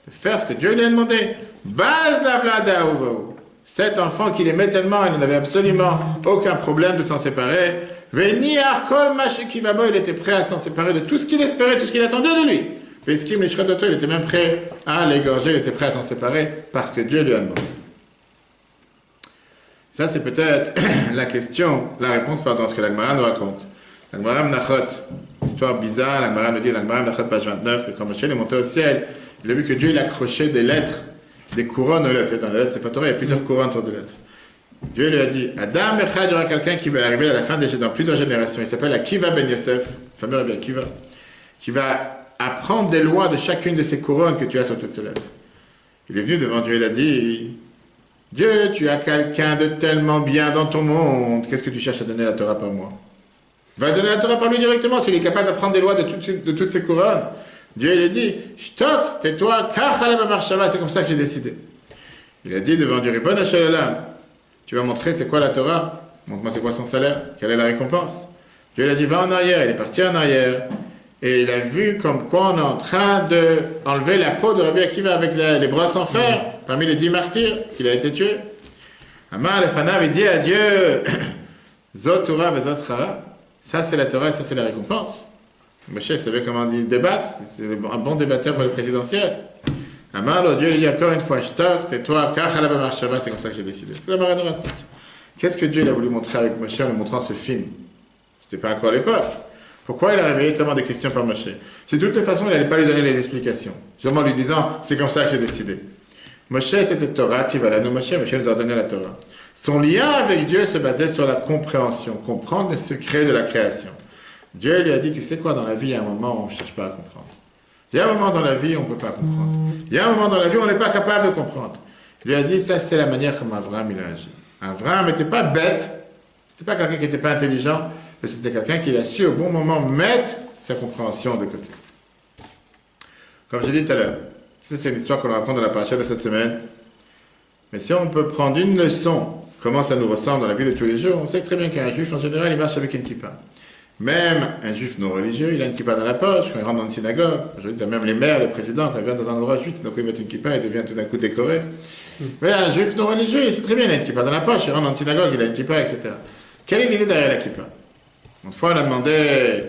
de faire ce que Dieu lui a demandé. Baz la vlada uvo. Cet enfant qu'il aimait tellement, il n'avait absolument aucun problème de s'en séparer. Veni Arkol Mashikivabo, il était prêt à s'en séparer de tout ce qu'il espérait, tout ce qu'il attendait de lui. Veskim Lishradoto, il était même prêt à l'égorger, il était prêt à s'en séparer parce que Dieu lui a demandé. Ça, c'est peut-être la question, la réponse dans ce que l'Agmara nous raconte. L'Agmara Menachot, histoire bizarre, l'Agmara nous dit, l'Agmara Menachot, page 29, que quand Moshe est monté au ciel, il a vu que Dieu il accrochait des lettres, des couronnes aux lettres. Dans les lettres, c'est Torah, il y a plusieurs couronnes sur des lettres. Dieu lui a dit, Adam Echad, il y aura quelqu'un qui va arriver à la fin dans plusieurs générations. Il s'appelle Akiva Ben Yosef, le fameux Rabbi Akiva, qui va apprendre des lois de chacune de ces couronnes que tu as sur toutes ces lettres. Il est venu devant Dieu, il a dit, Dieu, tu as quelqu'un de tellement bien dans ton monde, qu'est-ce que tu cherches à donner la Torah par moi? Va donner la Torah par lui directement, s'il est capable d'apprendre des lois de toutes ces couronnes. Dieu il a dit, Shtok, tais-toi, c'est comme ça que j'ai décidé. Il a dit devant Dieu, Ribon Hashem, tu vas montrer c'est quoi la Torah, montre-moi c'est quoi son salaire, quelle est la récompense. Dieu il a dit, va en arrière, il est parti en arrière, et il a vu comme quoi on est en train d'enlever la peau de Rabbi Akiva avec les bras sans fer, parmi les 10 martyrs qu'il a été tué. Amar Lefana avait dit à Dieu, Zot Torah vezot Schara, ça c'est la Torah, ça c'est la récompense. Moshe savait comment dire débattre, c'est un bon débatteur pour le présidentiel. Amar, Dieu lui dit encore une fois, Shtok, tais-toi, Kachalaba Marshava, c'est comme ça que j'ai décidé. C'est la Gemara nous raconte. Qu'est-ce que Dieu il a voulu montrer avec Moshe en lui montrant ce film? C'était pas encore l'époque. Pourquoi il a réveillé tellement de questions par Moshe? C'est de toutes les façons, il n'allait pas lui donner les explications. Seulement lui disant, c'est comme ça que j'ai décidé. Moshe, c'était Torah, Tivalanu Moshe nous a donné la Torah. Son lien avec Dieu se basait sur la compréhension, comprendre les secrets de la création. Dieu lui a dit, tu sais quoi, dans la vie, il y a un moment où on ne cherche pas à comprendre. Il y a un moment dans la vie où on ne peut pas comprendre. Il y a un moment dans la vie où on n'est pas capable de comprendre. Il lui a dit, ça c'est la manière comme Avraham il a agi. Avraham n'était pas bête, c'était pas quelqu'un qui n'était pas intelligent, mais c'était quelqu'un qui a su au bon moment mettre sa compréhension de côté. Comme j'ai dit tout à l'heure, ça c'est l'histoire qu'on raconte dans la paracha de cette semaine. Mais si on peut prendre une leçon, comment ça nous ressemble dans la vie de tous les jours, on sait très bien qu'un juif en général il marche avec une kippa. Même un juif non religieux, il a une kippa dans la poche quand il rentre dans une synagogue. Aujourd'hui, même les maires, les présidents, quand ils viennent dans un endroit juif, donc ils mettent une kippa, il devient tout d'un coup décoré. Mais un juif non religieux, il sait très bien, il a une kippa dans la poche, il rentre dans une synagogue, il a une kippa, etc. Quelle est l'idée derrière la kippa? Une fois, on a demandé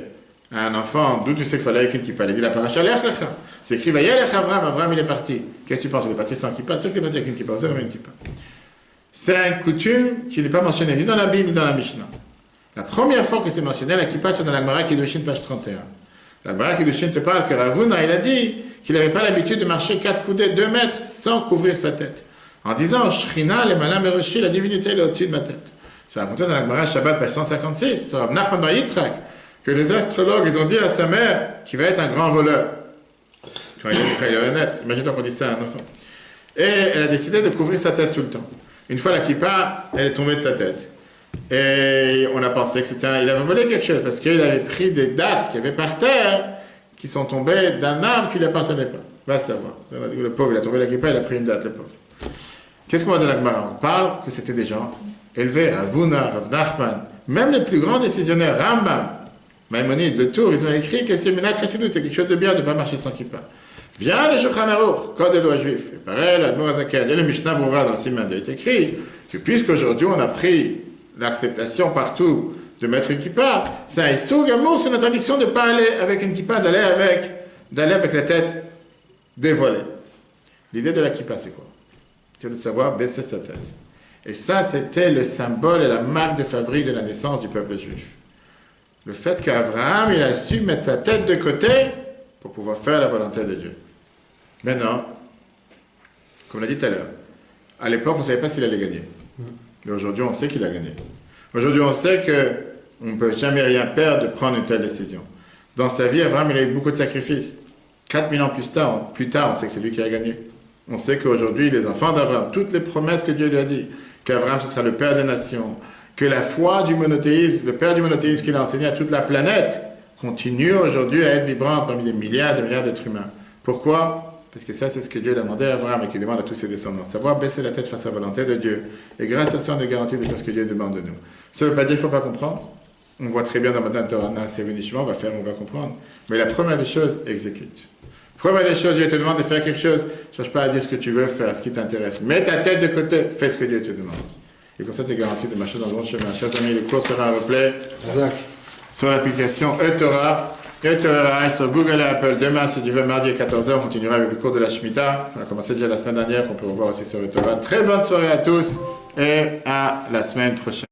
à un enfant, d'où tu sais qu'il fallait avec une kippa? Il a dit la paracha Lech Lecha. C'est écrit Vayelech Avram, Avram il est parti. Qu'est-ce que tu penses? Il est parti sans kippa? C'est qu'il est parti avec une kippa, une kippa. C'est une coutume qui n'est pas mentionnée ni dans la Bible ni dans la Mishnah. La première fois que c'est mentionné, la kippa, c'est dans la Gemara Kiddushin, page 31. La Gemara Kiddushin te parle que Ravuna, il a dit qu'il n'avait pas l'habitude de marcher 4 coudées, 2 mètres, sans couvrir sa tête. En disant, Shrina, le Malam Meroshi, la divinité, elle est au-dessus de ma tête. C'est raconté dans la Gemara Shabbat, page 156, sur Rav Nachman bar Yitzchak, que les astrologues, ils ont dit à sa mère qu'il va être un grand voleur. Quand il va naître. Imagine-toi qu'on dit ça à un enfant. Et elle a décidé de couvrir sa tête tout le temps. Une fois la kippa, elle est tombée de sa tête. Et on a pensé que il avait volé quelque chose, parce qu'il avait pris des dattes qu'il y avait par terre, qui sont tombées d'un arbre qui ne lui appartenait pas. Va savoir. Le pauvre, il a tombé la kippa, il a pris une date, le pauvre. Qu'est-ce qu'on va dans la Gemara? On parle que c'était des gens élevés, Ravuna, Rav Nachman, même les plus grands décisionnaires, Rambam, Maïmonide, le Tour, ils ont écrit que c'est quelque chose de bien de ne pas marcher sans kippa. Vient le Shulchan Aruch, code de loi juif. Et pareil, la Morazakel et le Mishnah Brura dans le Siman est écrit que puisqu'aujourd'hui on a pris l'acceptation partout de mettre une kippa, c'est un issur gamour, c'est une interdiction de ne pas aller avec une kippa, d'aller avec la tête dévoilée. L'idée de la kippa, c'est quoi? C'est de savoir baisser sa tête. Et ça, c'était le symbole et la marque de fabrique de la naissance du peuple juif. Le fait qu'Abraham, il a su mettre sa tête de côté pour pouvoir faire la volonté de Dieu. Maintenant, comme on l'a dit tout à l'heure, à l'époque, on ne savait pas s'il allait gagner. Mais aujourd'hui, on sait qu'il a gagné. Aujourd'hui, on sait qu'on ne peut jamais rien perdre de prendre une telle décision. Dans sa vie, Abraham, il a eu beaucoup de sacrifices. 4000 ans plus tard, on sait que c'est lui qui a gagné. On sait qu'aujourd'hui, les enfants d'Abraham, toutes les promesses que Dieu lui a dit, qu'Abraham, ce sera le père des nations, que la foi du monothéisme, le père du monothéisme qu'il a enseigné à toute la planète, continue aujourd'hui à être vibrant parmi des milliards et des milliards d'êtres humains. Pourquoi? Parce que ça, c'est ce que Dieu a demandé à Abraham et qu'il demande à tous ses descendants. Savoir baisser la tête face à la volonté de Dieu. Et grâce à ça, on est garanti de faire ce que Dieu demande de nous. Ça ne veut pas dire qu'il ne faut pas comprendre. On voit très bien dans Matan Torah, c'est vénichement, on va comprendre. Mais la première des choses, exécute. Première des choses, Dieu te demande de faire quelque chose. Ne cherche pas à dire ce que tu veux faire, ce qui t'intéresse. Mets ta tête de côté, fais ce que Dieu te demande. Et comme ça, tu es garanti de marcher dans le bon chemin. Chers amis, le cours sera en replay sur l'application eTorah. eTorah sur Google et Apple. Demain, si Dieu veut, mardi à 14h, on continuera avec le cours de la Shemitah. On a commencé déjà la semaine dernière, qu'on peut revoir aussi sur eTorah. Très bonne soirée à tous et à la semaine prochaine.